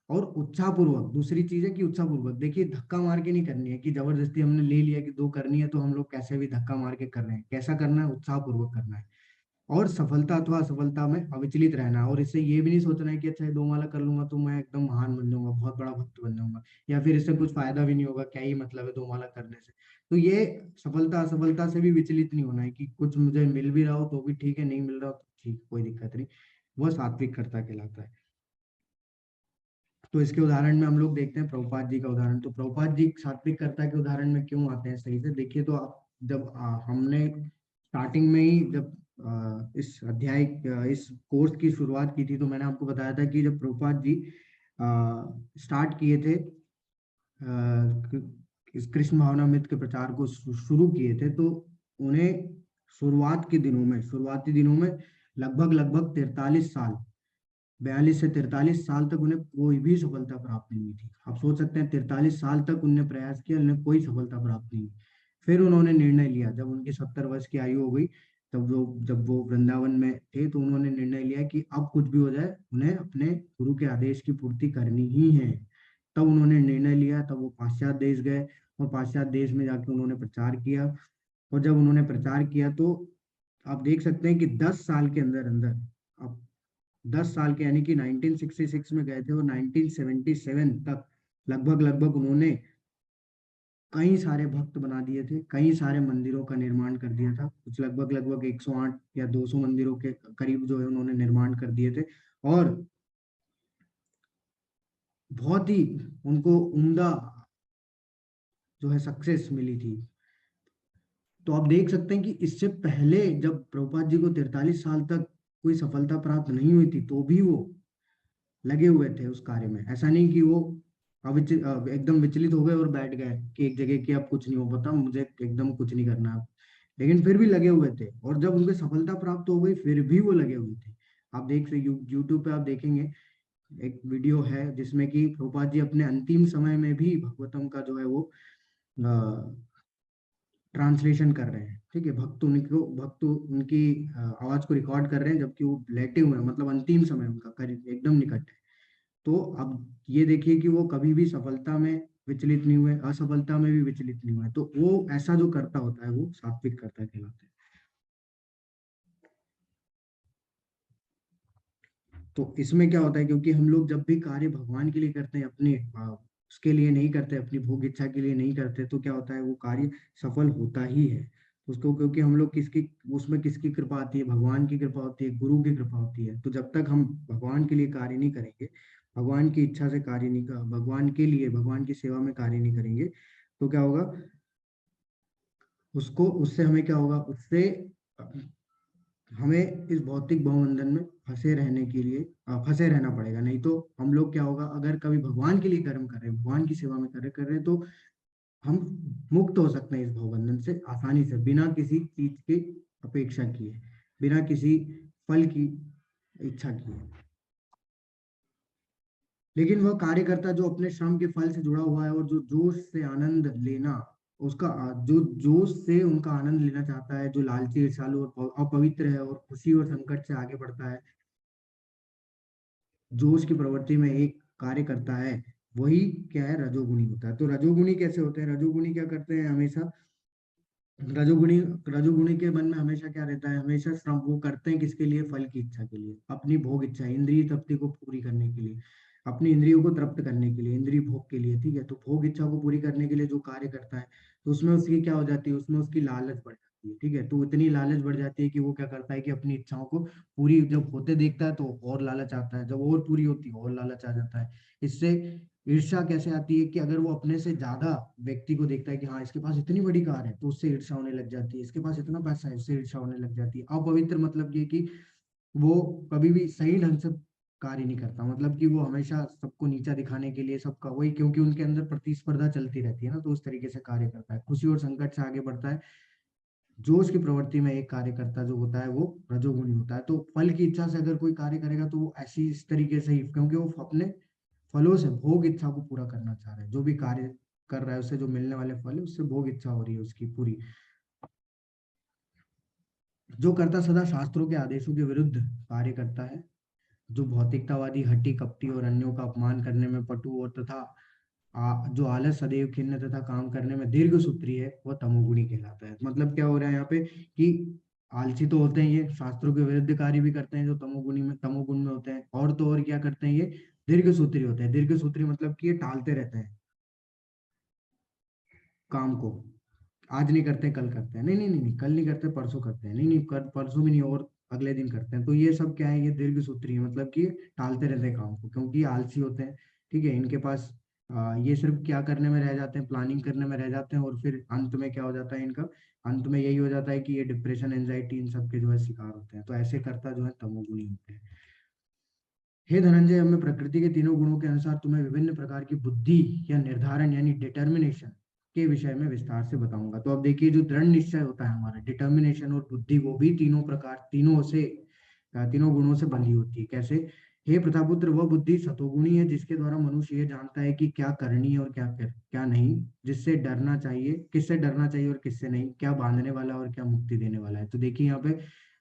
S1: और उत्साह पूर्वक, दूसरी चीज है कि उत्साह पूर्वक, देखिए धक्का मार के नहीं करनी है कि जबरदस्ती हमने ले लिया कि 2 करनी है तो हम लोग कैसे भी धक्का मार के कर रहे हैं। कैसा करना है, उत्साह पूर्वक करना है। और सफलता अथवा असफलता में अविचलित रहना है। और इससे ये भी नहीं सोचना है कि अच्छा ये 2 माला कर लूंगा तो मैं एकदम महान बन जाऊंगा, बहुत बड़ा भक्त बन जाऊंगा, या फिर इससे कुछ फायदा भी नहीं होगा, क्या ही मतलब है 2 माला करने से। तो ये सफलता असफलता से भी विचलित नहीं होना है कि कुछ मुझे मिल भी रहा हो तो भी ठीक है, नहीं मिल रहा हो तो ठीक, कोई दिक्कत नहीं। वह सात्विकता कहलाता है। तो इसके उदाहरण में हम लोग देखते हैं प्रभुपाद जी का उदाहरण। तो प्रभुपाद जी सात्विकता के उदाहरण में क्यों आते हैं सही से देखिए तो आप जब हमने स्टार्टिंग में ही जब इस अध्याय इस कोर्स की शुरुआत की थी तो मैंने आपको बताया था कि जब प्रभुपाद जी स्टार्ट किए थे इस कृष्ण भावनामृत के प्रचार को शुरू किए थे, तो उन्हें शुरुआती दिनों में लगभग लगभग 43 साल, 42 से 43 साल तक उन्हें कोई भी सफलता प्राप्त नहीं हुई थी। आप सोच सकते हैं 43 साल तक उन्हें प्रयास किया, उन्हें कोई सफलता प्राप्त नहीं हुई। फिर उन्होंने निर्णय लिया जब उनकी 70 वर्ष की आयु हो गई, तब जब वो वृंदावन में थे तो उन्होंने निर्णय लिया कि अब कुछ भी हो जाए उन्हें अपने गुरु के आदेश की पूर्ति करनी ही है। तब उन्होंने निर्णय लिया, तब वो पाश्चात्य देश गए और पाश्चात्य देश में जाके उन्होंने प्रचार किया। और जब उन्होंने प्रचार किया तो आप देख सकते हैं कि 10 साल के अंदर अंदर, अब 10 साल के यानी कि 1966 में गए थे और 1977 तक लगभग लगभग उन्होंने कई सारे भक्त बना दिए थे, कई सारे मंदिरों का निर्माण कर दिया था। कुछ लगभग लगभग 108 या 200 मंदिरों के करीब जो है उन्होंने निर्माण कर दिए थे। और बहुत ही उनको उम्दा जो है सक्सेस मिली थी। तो आप देख सकते हैं कि इससे पहले जब प्रभुपाद जी को 43 साल तक कोई सफलता प्राप्त नहीं हुई थी तो भी वो लगे हुए थे उस कार्य में। ऐसा नहीं कि वो एकदम विचलित हो गए और बैठ गए कि एक जगह कि अब कुछ नहीं हो पाता, मुझे एकदम कुछ नहीं करना है। लेकिन फिर भी लगे हुए थे, और जब उनको सफलता प्राप्त हो गई फिर भी वो लगे हुए थे। आप देख सकते यूट्यूब पे आप देखेंगे एक वीडियो है जिसमें कि प्रभुपाद जी अपने अंतिम समय में भी भगवतम का जो है वो ट्रांसलेशन कर रहे हैं। ठीक है, भक्त उनकी आवाज को रिकॉर्ड कर रहे हैं जबकि वो लेटे हुए हैं, मतलब अंतिम समय उनका करीब एकदम निकट है। तो अब ये देखिए कि वो कभी भी सफलता में विचलित नहीं हुए, असफलता में भी विचलित नहीं हुए। तो वो ऐसा जो करता होता है वो सात्विक करता कहलाता है। तो इसमें क्या होता है, क्योंकि हम लोग जब भी कार्य भगवान के लिए करते हैं, अपने उसके लिए नहीं करते, अपनी भोग इच्छा के लिए नहीं करते, तो क्या होता है वो कार्य सफल होता ही है। उसको क्योंकि हम लोग किसकी उसमें किसकी कृपा आती है, भगवान की कृपा होती है, गुरु की कृपा होती है। तो जब तक हम भगवान के लिए कार्य नहीं करेंगे, भगवान की इच्छा से कार्य नहीं कर भगवान के लिए भगवान की सेवा में कार्य नहीं करेंगे, तो क्या होगा, उसको उससे हमें क्या होगा, उससे हमें इस भौतिक बहुबंधन में फंसे रहना पड़ेगा। नहीं तो हम लोग क्या होगा, अगर कभी भगवान के लिए कर्म कर रहे हैं, भगवान की सेवा में कार्य कर रहे हैं, तो हम मुक्त हो सकते हैं इस भवबंधन से आसानी से, बिना किसी चीज की अपेक्षा किए, बिना किसी फल की इच्छा किए। लेकिन वह कार्यकर्ता जो अपने श्रम के फल से जुड़ा हुआ है और जो जोश से आनंद लेना उसका जो जोश से उनका आनंद लेना चाहता है, जो लालची, ईर्ष्यालु और अपवित्र है और खुशी और संकट से आगे बढ़ता है, जोश की प्रवृत्ति में एक कार्य करता है, वही क्या है, रजोगुणी होता है। तो रजोगुणी कैसे होते हैं, रजोगुणी क्या करते हैं हमेशा, रजोगुणी रजोगुणी के मन में हमेशा क्या रहता है, हमेशा श्रम वो करते हैं किसके लिए, फल की इच्छा के लिए, अपनी भोग इच्छा, इंद्रिय तृप्ति को पूरी करने के लिए, अपनी इंद्रियों को तृप्त करने के लिए, इंद्रिय भोग के लिए। ठीक है, तो भोग इच्छा को पूरी करने के लिए जो कार्य करता है, तो उसमें उसकी क्या हो जाती है, उसमें उसकी लालच बढ़ जाती है। ठीक है, तो इतनी लालच बढ़ जाती है कि वो क्या करता है कि अपनी इच्छाओं को पूरी जब होते देखता है तो और लालच आता है, जब और पूरी होती है और लालच आ जाता है। इससे ईर्ष्या कैसे आती है कि अगर वो अपने से ज्यादा व्यक्ति को देखता है कि हाँ इसके पास इतनी बड़ी कार है, तो उससे ईर्ष्या होने लग जाती है, इसके पास इतना पैसा है, उससे ईर्ष्या होने लग जाती है। अपवित्र मतलब ये कि वो कभी भी सही ढंग से कार्य नहीं करता, मतलब कि वो हमेशा सबको नीचा दिखाने के लिए, सबका वही, क्योंकि उनके अंदर प्रतिस्पर्धा चलती रहती है ना, तो उस तरीके से कार्य करता है, खुशी और संकट से आगे बढ़ता है। जोश की प्रवृत्ति में एक कार्यकर्ता जो होता है वो रजोगुणी होता है। तो फल की इच्छा से अगर कोई कार्य करेगा तो वो ऐसी इस तरीके से ही, क्योंकि वो अपने फलों से भोग इच्छा को पूरा करना चाह रहा है, जो भी कार्य कर रहा है उससे जो मिलने वाले फल है उससे भोग इच्छा हो रही है उसकी पूरी। जो कर्ता सदा शास्त्रों के आदेशों के विरुद्ध कार्य करता है, जो भौतिकतावादी, हट्टी कपटी और अन्यों का अपमान करने में पटु और तथा जो आलस, सदैव खिन्न तथा काम करने में दीर्घ सूत्री है, वह तमोगुणी कहलाता है। मतलब क्या हो रहा है यहाँ पे कि आलसी तो होते हैं, ये शास्त्रों के विरुद्ध कार्य भी करते हैं जो तमोगुण में होते हैं, और तो और क्या करते हैं, ये दीर्घ सूत्री होते हैं। दीर्घ सूत्री मतलब कि ये टालते रहते हैं काम को। आज नहीं करते कल करते हैं, नहीं नहीं नहीं नहीं, कल नहीं करते परसों करते हैं, नहीं नहीं कर परसों भी नहीं, और अगले दिन करते हैं। तो ये सब क्या है, ये दीर्घ सूत्री है, मतलब कि टालते रहते हैं काम को, क्योंकि ये आलसी होते हैं। ठीक है, इनके पास ये सिर्फ क्या करने में रह जाते हैं, प्लानिंग करने में रह जाते हैं, और फिर अंत में क्या हो जाता है इनका, अंत में यही हो जाता है कि ये डिप्रेशन, एंजाइटी, इन सब के जो है शिकार होते हैं। तो ऐसे करता जो है तमोगुणी होते हैं। हे धनंजय, मैं प्रकृति के तीनों गुणों के अनुसार तुम्हें विभिन्न प्रकार की बुद्धि या निर्धारण यानी डिटर्मिनेशन के विषय में विस्तार से बताऊंगा। तो अब देखिए, जो दृढ़ निश्चय होता है हमारा, डिटर्मिनेशन और बुद्धि, वो भी तीनों प्रकार, तीनों गुणों से बंधी होती है। कैसे? हे प्रथापुत्र, वह बुद्धि सतोगुणी है जिसके द्वारा मनुष्य ये जानता है कि क्या करनी है और क्या नहीं, जिससे डरना चाहिए, किससे डरना चाहिए और किससे नहीं, क्या बांधने वाला और क्या मुक्ति देने वाला है। तो देखिए यहाँ पे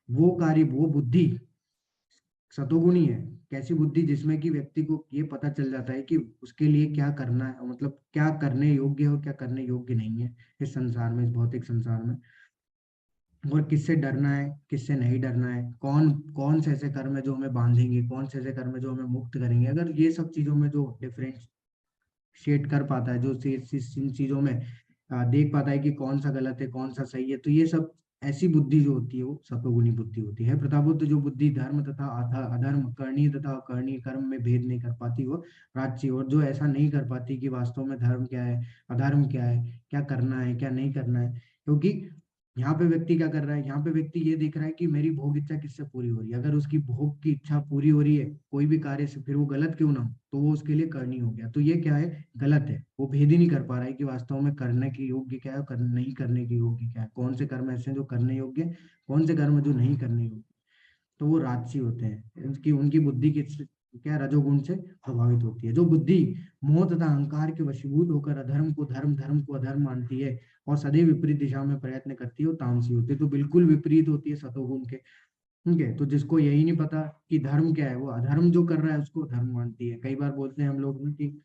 S1: वो कार्य, वो बुद्धि सतोगुणी है। कैसी बुद्धि? जिसमें कि व्यक्ति को ये पता चल जाता है कि उसके लिए क्या करना है, मतलब क्या करने योग्य है और क्या करने योग्य नहीं है इस संसार में, इस भौतिक संसार में, और किससे डरना है, किससे नहीं डरना है, कौन कौन से ऐसे कर्म है जो हमें बांधेंगे, कौन से ऐसे कर्म है जो हमें मुक्त करेंगे। अगर ये सब चीजों में जो डिफरेंशिएट कर पाता है, जो इन चीजों में देख पाता है कि कौन सा गलत है, कौन सा सही है, तो ये सब ऐसी बुद्धि जो होती है वो सतोगुणी बुद्धि होती है। प्रतापुत्र, जो बुद्धि धर्म तथा अधर्म, करणीय तथा अकरणीय कर्म में भेद नहीं कर पाती, वो राजसी, और जो ऐसा नहीं कर पाती कि वास्तव में धर्म क्या है, अधर्म क्या है, क्या करना है, क्या नहीं करना है। क्योंकि यहाँ पे व्यक्ति क्या कर रहा है, यहाँ पे व्यक्ति ये देख रहा है कि मेरी भोग इच्छा किससे पूरी हो रही है। अगर उसकी भोग की इच्छा पूरी हो रही है कोई भी कार्य से, फिर वो गलत क्यों ना हो, तो वो उसके लिए करनी हो गया। तो ये क्या है, गलत है। वो भेद ही नहीं कर पा रहा है कि वास्तव में करने की योग्य क्या है और नहीं करने की योग्य क्या है, कौन से कर्म ऐसे हैं जो करने योग्य, कौन से कर्म जो नहीं करने योग्य। तो वो राजसी होते हैं, उनकी उनकी बुद्धि क्या, रजोगुण से प्रभावित होती है। जो बुद्धि मोह तथा अहंकार के वशीभूत होकर अधर्म को धर्म, धर्म को अधर्म मानती है और सदैव विपरीत दिशा में प्रयत्न करती है, वो तामसी होती है। तो बिल्कुल विपरीत होती है सतोगुण के। ठीक है, तो जिसको यही नहीं पता कि धर्म क्या है, वो अधर्म जो कर रहा है उसको धर्म मानती है। कई बार बोलते हैं हम लोग ना कि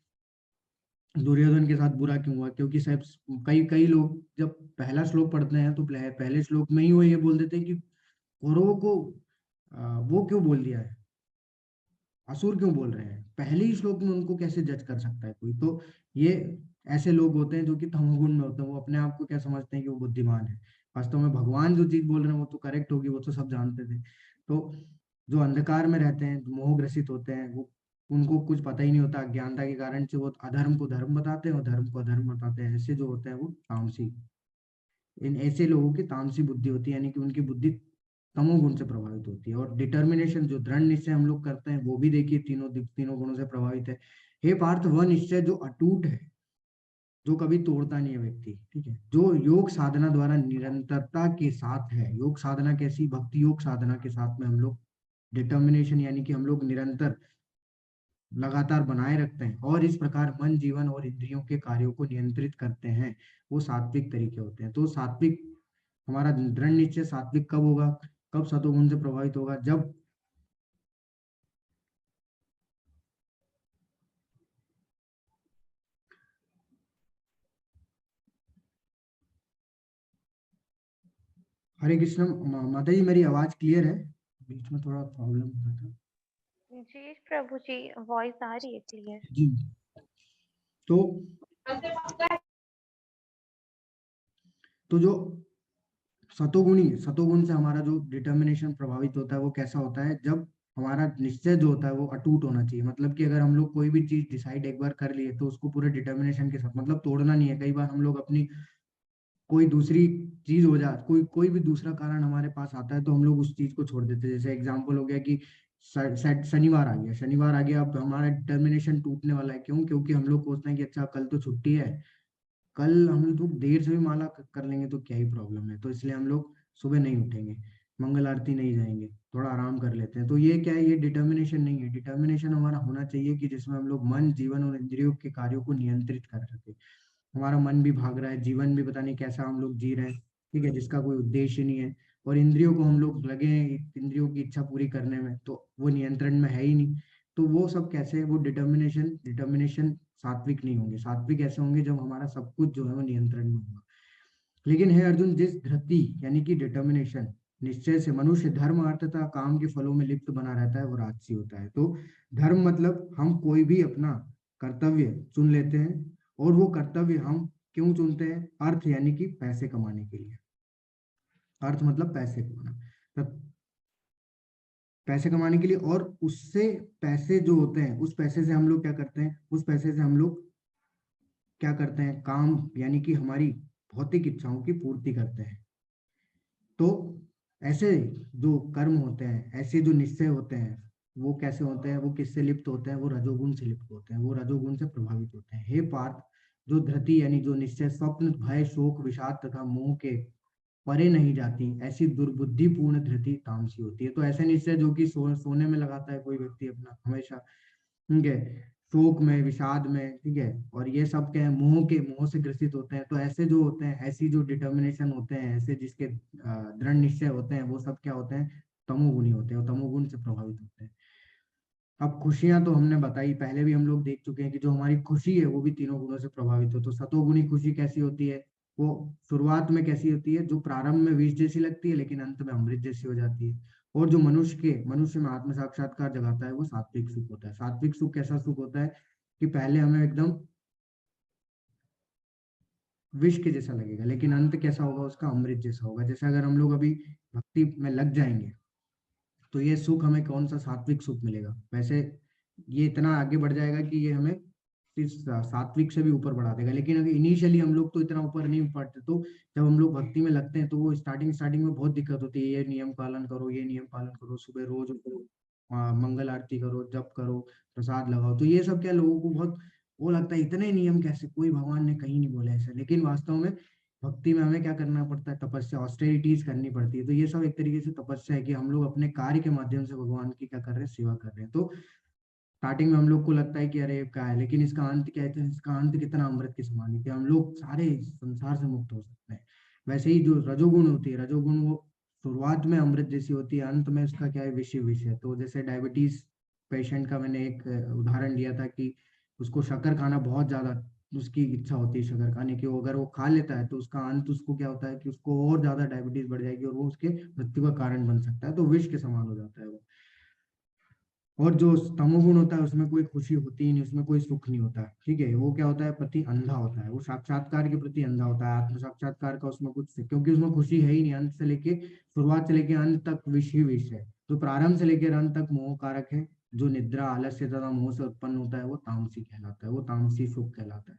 S1: दुर्योधन के साथ बुरा क्यों हुआ, क्योंकि शायद कई कई लोग जब पहला श्लोक पढ़ते हैं तो पहले श्लोक में ही वो ये बोल देते हैं कि कौरवों को वो क्यों बोल दिया है, असुर क्यों बोल रहे हैं। पहले ही श्लोक में उनको कैसे जज कर सकता है कोई। तो ये ऐसे लोग होते हैं जो कि तमोगुण में होते हैं। वो अपने आप को क्या समझते हैं कि वो बुद्धिमान है। वास्तव में भगवान जो चीज बोल रहे हैं वो तो करेक्ट होगी, वो तो सब जानते थे। तो जो अंधकार में रहते हैं, मोह ग्रसित होते हैं, वो उनको कुछ पता ही नहीं होता, अज्ञानता के कारण से वो अधर्म को धर्म बताते हैं और धर्म को अधर्म बताते हैं। ऐसे जो होते हैं वो तामसी, इन ऐसे लोगों की तामसी बुद्धि होती है, यानी कि उनकी बुद्धि तमोगुण से प्रभावित होती है। और डिटर्मिनेशन, जो दृढ़ निश्चय हम लोग करते हैं, वो भी देखिए तीनों गुणों से प्रभावित है। हे पार्थ, वह निश्चय जो अटूट है, जो कभी तोड़ता नहीं है व्यक्ति, ठीक है, जो योग साधना द्वारा निरंतरता के साथ है। योग साधना कैसी? भक्ति योग साधना के साथ में हम लोग डिटर्मिनेशन, यानी कि हम लोग निरंतर लगातार बनाए रखते हैं और इस प्रकार मन, जीवन और इंद्रियों के कार्यों को नियंत्रित करते हैं, वो सात्विक तरीके होते हैं। तो सात्विक, हमारा दृढ़ निश्चय सात्विक कब होगा, कब सतोगुण से प्रभावित होगा? जब हरे कृष्ण। माता जी, मेरी आवाज क्लियर है? बीच में थोड़ा प्रॉब्लम हो रहा था।
S2: जी प्रभु जी, वॉइस आ रही है क्लियर।
S1: जी। तो जो सतोगुण से हमारा जो डिटर्मिनेशन प्रभावित होता है, वो कैसा होता है? जब हमारा निश्चय जो होता है वो अटूट होना चाहिए। मतलब कि अगर हम लोग कोई भी चीज डिसाइड एक बार कर लिए तो उसको पूरे डिटर्मिनेशन के साथ, मतलब तोड़ना नहीं है। कई बार हम लोग अपनी कोई दूसरी चीज हो जाए, कोई भी दूसरा कारण हमारे पास आता है तो हम लोग उस चीज को छोड़ देते हैं। जैसे एग्जाम्पल हो गया कि शनिवार आ गया, अब हमारा डिटर्मिनेशन टूटने वाला है। क्यों? क्योंकि हम लोग सोचते हैं कि अच्छा कल तो छुट्टी है, कल हम लोग देर से भी माला कर लेंगे तो क्या ही प्रॉब्लम है, तो इसलिए हम लोग सुबह नहीं उठेंगे, मंगल आरती नहीं जाएंगे, थोड़ा आराम कर लेते हैं। तो ये क्या है? ये डिटर्मिनेशन नहीं है। डिटर्मिनेशन हमारा होना चाहिए कि जिसमें हम लोग मन, जीवन और इंद्रियों के कार्यों को नियंत्रित कर सके। हमारा मन भी भाग रहा है, जीवन भी पता नहीं कैसा हम लोग जी रहे हैं, ठीक है, जिसका कोई उद्देश्य नहीं है। और इंद्रियों को हम लोग लगे हैं इंद्रियों की इच्छा पूरी करने में, तो वो नियंत्रण में है ही नहीं। तो वो सब कैसे, वो डिटर्मिनेशन डिटर्मिनेशन सात्विक नहीं होंगे। सात्विक ऐसे होंगे जब हमारा सब कुछ जो है वो नियंत्रण में होगा। लेकिन है अर्जुन, जिस धृति यानी कि डिटर्मिनेशन, निश्चय से मनुष्य धर्म अर्थ तथा काम के फलों में लिप्त बना रहता है, वो राजसी होता है। तो धर्म मतलब हम कोई भी अपना कर्तव्य चुन लेते हैं, और वो कर्तव्य हम क्यों चुनते हैं? अर्थ यानी कि पैसे कमाने के लिए। अर्थ मतलब पैसे कमाना, तब पैसे कमाने के लिए। और उससे पैसे जो होते हैं, उस पैसे से हम लोग क्या करते हैं? उस पैसे से हम लोग क्या करते हैं? काम यानी कि हमारी भौतिक इच्छाओं की पूर्ति करते हैं। तो ऐसे जो कर्म होते हैं, ऐसे जो निश्चय होते हैं, वो कैसे होते हैं? वो किससे लिप्त होते हैं? वो रजोगुण से लिप्त होते हैं, वो रजोगुण से प्रभावित होते हैं। हे पार्थ, जो धृति यानी जो निश्चय स्वप्न भय शोक विषाद तथा मोह के परे नहीं जाती, ऐसी दुर्बुद्धिपूर्ण धृति तामसी होती है। तो ऐसे निश्चय जो कि सोने में लगाता है कोई व्यक्ति अपना हमेशा, ठीक है, शोक में विषाद में, ठीक है, और ये सब क्या है? मोह से ग्रसित होते हैं। तो ऐसे जो होते हैं, ऐसी जो डिटर्मिनेशन होते हैं, ऐसे जिसके दृढ़ निश्चय होते हैं, वो सब क्या होते हैं? तमोगुणी होते हैं, और तमोगुण से प्रभावित होते हैं। अब खुशियां तो हमने बताई, पहले भी हम लोग देख चुके हैं कि जो हमारी खुशी है वो भी तीनों गुणों से प्रभावित हो। तो सतोगुणी खुशी कैसी होती है? वो शुरुआत में कैसी होती है? जो प्रारंभ में विष जैसी लगती है, लेकिन अंत में अमृत जैसी हो जाती है। और जो मनुष्य में आत्म साक्षात्कार जगाता है, वो सात्विक सुख होता है। सात्विक सुख कैसा सुख होता है? कि पहले हमें एकदम विष के जैसा लगेगा, लेकिन अंत कैसा होगा उसका? अमृत जैसा होगा। जैसे अगर हम लोग अभी भक्ति में लग जाएंगे, तो ये सुख हमें कौन सा? सात्विक सुख मिलेगा। वैसे ये इतना आगे बढ़ जाएगा कि ये हमें इस सात्विक से भी ऊपर बढ़ा देगा। लेकिन अगर इनिशियली हम लोग तो इतना ऊपर नहीं पढ़ते, तो जब हम लोग भक्ति में लगते हैं, तो वो स्टार्टिंग में बहुत दिक्कत होती है। ये नियम पालन करो, ये नियम पालन करो, सुबह रोज उठो, मंगल आरती करो, जप करो, प्रसाद लगाओ। तो ये सब क्या, लोगों को बहुत वो लगता है, इतने नियम कैसे? कोई भगवान ने कहीं नहीं बोला ऐसा। लेकिन वास्तव में भक्ति में हमें क्या करना पड़ता है? तपस्या, ऑस्टेरिटीज करनी पड़ती है। तो ये सब एक तरीके से तपस्या है कि हम लोग अपने कार्य के माध्यम से भगवान की क्या कर रहे हैं? सेवा कर रहे हैं। तो स्टार्टिंग में हम लोग को लगता है कि अरे क्या है, लेकिन इसका अंत क्या है? तो इसका अंत कितना अमृत के समान है कि हम लोग सारे संसार से मुक्त हो सकते हैं। वैसे ही जो रजोगुण होती है, रजोगुण वो शुरुआत में अमृत जैसी होती है, अंत में उसका क्या है? विष है। तो जैसे डायबिटीज पेशेंट का मैंने एक उदाहरण लिया था कि उसको शक्कर खाना बहुत ज्यादा, उसकी इच्छा होती है शक्कर खाने की, वो अगर वो खा लेता है तो उसका अंत उसको क्या होता है कि उसको और ज्यादा डायबिटीज बढ़ जाएगी, और वो उसके मृत्यु का कारण बन सकता है। तो विष के समान हो जाता है वो। और जो तमोगुण होता है, उसमें कोई खुशी होती ही नहीं, उसमें कोई सुख नहीं होता है, ठीक है। वो क्या होता है? प्रति अंधा होता है, वो साक्षात्कार के प्रति अंधा होता है। आत्म साक्षात्कार का उसमें कुछ, क्योंकि उसमें खुशी है ही नहीं। अंत से लेके शुरुआत से लेके अंत तक विष ही विष है। जो प्रारंभ से लेकर अंत तक मोह कारक है, जो निद्रा आलस्य तथा मोह से उत्पन्न होता है, वो तामसी कहलाता है, वो तामसी सुख कहलाता है।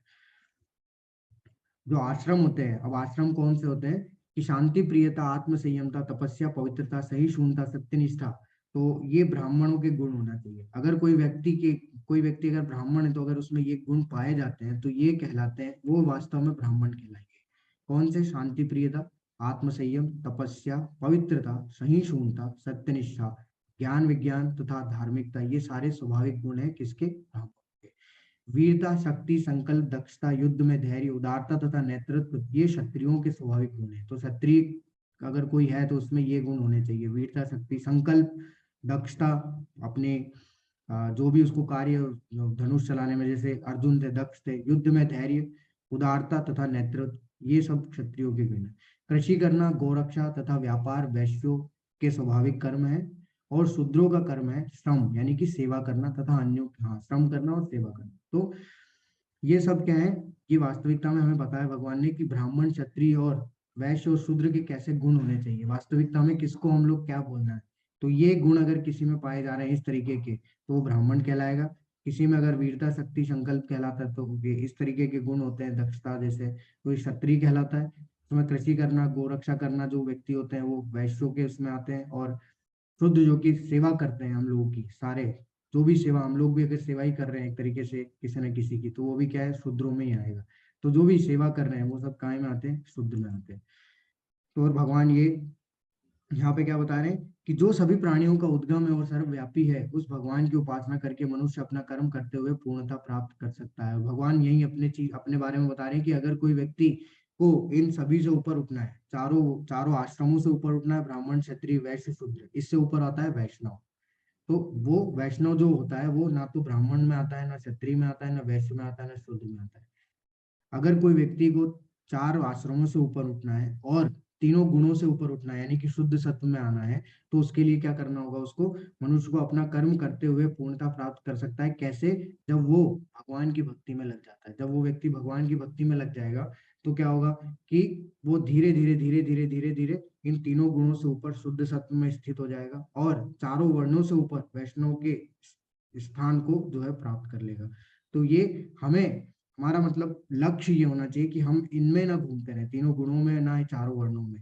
S1: जो आश्रम होते हैं, अब आश्रम कौन से होते हैं? कि शांति प्रियता, आत्म संयमता, तपस्या, पवित्रता, सहिष्णुता, सत्यनिष्ठा। तो ये ब्राह्मणों के गुण होना चाहिए। अगर कोई व्यक्ति अगर ब्राह्मण है, तो अगर उसमें ये गुण पाए जाते हैं, तो ये कहलाते हैं, वो वास्तव में ब्राह्मण कहलाएंगे। कौन से? शांति प्रियता, आत्म संयम, तपस्या, पवित्रता, सहिष्णुता, सत्यनिष्ठा, ज्ञान विज्ञान तथा धार्मिकता। ये सारे स्वाभाविक गुण है किसके? ब्राह्मण के। वीरता, शक्ति, संकल्प, दक्षता, युद्ध में धैर्य, उदारता तथा नेतृत्व, ये क्षत्रियों के स्वाभाविक गुण है। तो क्षत्रिय अगर कोई है तो उसमें ये गुण होने चाहिए: वीरता, शक्ति, संकल्प, दक्षता, अपने जो भी उसको कार्य, धनुष चलाने में जैसे अर्जुन थे, दक्ष थे, युद्ध में धैर्य, उदारता तथा नेतृत्व, ये सब क्षत्रियों के गुण है। कृषि करना, गौरक्षा तथा व्यापार वैश्यों के स्वाभाविक कर्म है। और शूद्रों का कर्म है श्रम, यानी कि सेवा करना तथा अन्यों, हाँ, श्रम करना और सेवा करना। तो ये सब क्या है? कि वास्तविकता में हमें बताया भगवान ने कि ब्राह्मण, क्षत्रिय और वैश्य और शूद्र के कैसे गुण होने चाहिए। वास्तविकता में किसको हम लोग क्या बोलना है? तो ये गुण अगर किसी में पाए जा रहे हैं इस तरीके के, तो वो ब्राह्मण कहलाएगा। किसी में अगर वीरता, शक्ति, संकल्प कहलाता है, तो ये इस तरीके के गुण होते हैं, दक्षता जैसे, तो ये क्षत्रिय कहलाता है। उसमें कृषि करना, गोरक्षा करना जो व्यक्ति होते हैं, वो वैश्यों के उसमें आते हैं। और शुद्ध जो कि सेवा करते हैं हम लोगों की, सारे जो भी सेवा, हम लोग भी अगर सेवा ही कर रहे हैं एक तरीके से किसी न किसी की, तो वो भी क्या है? शूद्रों में ही आएगा। तो जो भी सेवा कर रहे हैं वो सब काय में आते हैं? शुद्ध में आते हैं। तो और भगवान ये यहाँ पे क्या बता रहे हैं? कि जो सभी प्राणियों का उद्गम है और सर्वव्यापी है, उस भगवान की उपासना करके मनुष्य अपना कर्म करते हुए पूर्णता प्राप्त कर सकता है। भगवान यही अपने बारे में बता रहे हैं कि अगर कोई व्यक्ति को इन सभी से ऊपर उठना है, चारों चारों आश्रमों से ऊपर उठना है, ब्राह्मण क्षत्रिय वैश्य शूद्र, इससे ऊपर आता है वैष्णव। तो वो वैष्णव जो होता है वो ना तो ब्राह्मण में आता है, ना क्षत्रिय में आता है, ना वैश्य में आता है, ना शूद्र में आता है। अगर कोई व्यक्ति को चार आश्रमों से ऊपर उठना है और तीनों गुणों से ऊपर उठना है, यानी कि शुद्ध सत्व में आना है, तो उसके लिए क्या करना होगा? उसको, मनुष्य को अपना कर्म करते हुए पूर्णता प्राप्त कर सकता है। कैसे? जब वो भगवान की भक्ति में लग जाता है। जब वो व्यक्ति भगवान की भक्ति में लग जाएगा तो क्या होगा कि वो धीरे धीरे धीरे धीरे धीरे धीरे इन तीनों गुणों से ऊपर शुद्ध सत्व में स्थित हो जाएगा और चारों वर्णों से ऊपर वैष्णव के स्थान को जो है प्राप्त कर लेगा। तो ये हमें, हमारा मतलब लक्ष्य ये होना चाहिए कि हम इनमें ना घूमते रहे, तीनों गुणों में ना, चारों वर्णों में,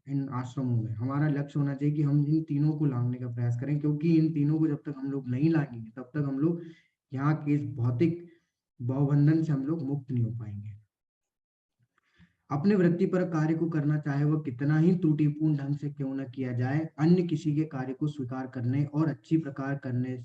S1: इन आश्रमों में। हमारा लक्ष्य होना चाहिए कि हम इन तीनों को लांघने का प्रयास करें, क्योंकि इन तीनों को जब तक हम लोग नहीं लाएंगे तब तक हम लोग यहाँ के इस भौतिक भवबंधन से हम लोग मुक्त नहीं हो पाएंगे। अपने वृत्ति पर कार्य को करना, चाहे वह कितना ही त्रुटिपूर्ण ढंग से क्यों न किया जाए, अन्य किसी के कार्य को स्वीकार करने और अच्छी प्रकार करने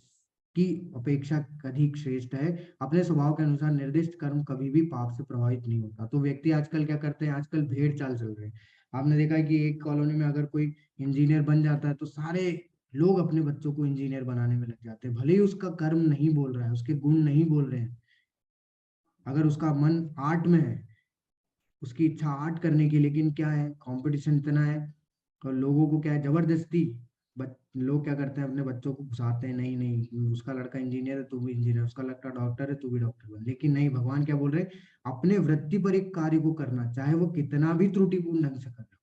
S1: की अपेक्षा अधिक श्रेष्ठ है। अपने स्वभाव के अनुसार निर्दिष्ट कर्म कभी भी पाप से प्रभावित नहीं होता। तो व्यक्ति आजकल क्या करते हैं? आजकल भेड़ चाल चल रहे हैं। आपने देखा है कि एक कॉलोनी में अगर कोई इंजीनियर बन जाता है तो सारे लोग अपने बच्चों को इंजीनियर बनाने में लग जाते हैं, भले ही उसका कर्म नहीं बोल रहा है, उसके गुण नहीं बोल रहे हैं। अगर उसका मन आर्ट में है, उसकी इच्छा आर्ट करने की, लेकिन क्या है, कंपटीशन इतना है और लोगों को क्या है, जबरदस्ती लोग क्या करते हैं, अपने बच्चों को घुसाते हैं, नहीं नहीं उसका लड़का इंजीनियर है तू भी इंजीनियर, उसका लड़का डॉक्टर है तू भी डॉक्टर बन। लेकिन नहीं, भगवान क्या बोल रहे हैं? अपने वृत्ति पर एक कार्य को करना, चाहे वो कितना भी त्रुटिपूर्ण ढंग से कर रहे हो।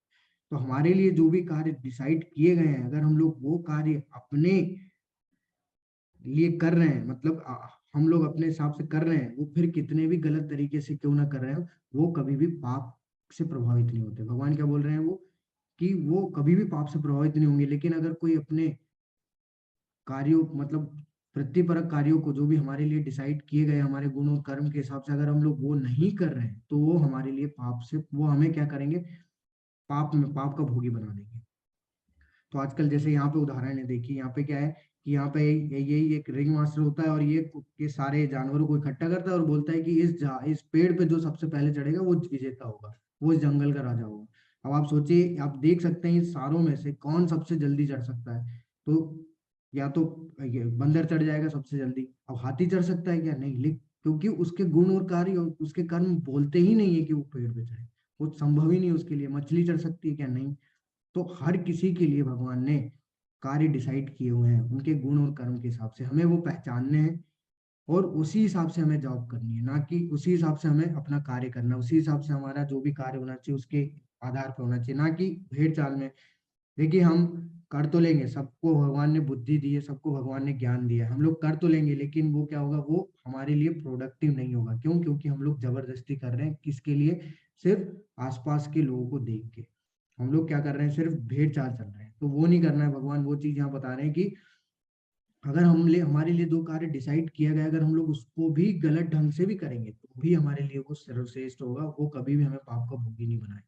S1: तो हमारे लिए जो भी कार्य डिसाइड किए गए हैं, अगर हम लोग वो कार्य अपने लिए कर रहे हैं, मतलब हम लोग अपने हिसाब से कर रहे हैं, वो फिर कितने भी गलत तरीके से क्यों ना कर रहे हो, वो कभी भी पाप से प्रभावित नहीं होते। भगवान क्या बोल रहे हैं? वो कि वो कभी भी पाप से प्रभावित नहीं होंगे। लेकिन अगर कोई अपने कार्यों, मतलब वृत्तिपरक कार्यों को, जो भी हमारे लिए डिसाइड किए गए हमारे गुण और कर्म के हिसाब से, अगर हम लोग वो नहीं कर रहे हैं तो वो हमारे लिए पाप से, वो हमें क्या करेंगे? पाप में, पाप का भोगी बना देंगे। तो आजकल जैसे यहाँ पे उदाहरण है, देखिए यहाँ पे क्या है कि यहाँ पे यही एक रिंग मास्टर होता है और ये सारे जानवरों को इकट्ठा करता है और बोलता है कि इस पेड़ पे जो सबसे पहले चढ़ेगा वो विजेता होगा, वो इस जंगल का राजा होगा। अब आप सोचिए, आप देख सकते हैं इन सारों में से कौन सबसे जल्दी चढ़ सकता है? तो या तो ये बंदर चढ़ जाएगा सबसे जल्दी। अब हाथी चढ़ सकता है क्या? नहीं, लेकिन क्योंकि उसके गुण और कार्य और उसके कर्म बोलते ही नहीं है कि वो पेड़ पे चढ़े, वो संभव ही नहीं है उसके लिए। मछली चढ़ सकती है क्या? नहीं। तो हर किसी के लिए भगवान ने कार्य डिसाइड किए हुए हैं, उनके गुण और कर्म के हिसाब से हमें वो पहचानने हैं और उसी हिसाब से हमें जॉब करनी है, ना कि उसी हिसाब से हमें अपना कार्य करना है। उसी हिसाब से हमारा जो भी कार्य होना चाहिए उसके आधार पर होना चाहिए, ना कि भेड़ चाल में। देखिए, हम कर तो लेंगे, सबको भगवान ने बुद्धि दी है, सबको भगवान ने ज्ञान दिया है, हम लोग कर तो लेंगे, लेकिन वो क्या होगा? वो हमारे लिए प्रोडक्टिव नहीं होगा। क्यों? क्योंकि हम लोग जबरदस्ती कर रहे हैं, किसके लिए? सिर्फ आसपास के लोगों को देख के। हम लोग क्या कर रहे हैं? सिर्फ भेड़ चाल चल रहे हैं। तो वो नहीं करना है। भगवान वो चीज यहाँ बता रहे हैं कि अगर हमारे लिए दो कार्य डिसाइड किया गया, अगर हम लोग उसको भी गलत ढंग से भी करेंगे तो भी हमारे लिए वो सर्वश्रेष्ठ होगा, वो कभी भी हमें पाप का भोगी नहीं बनाए।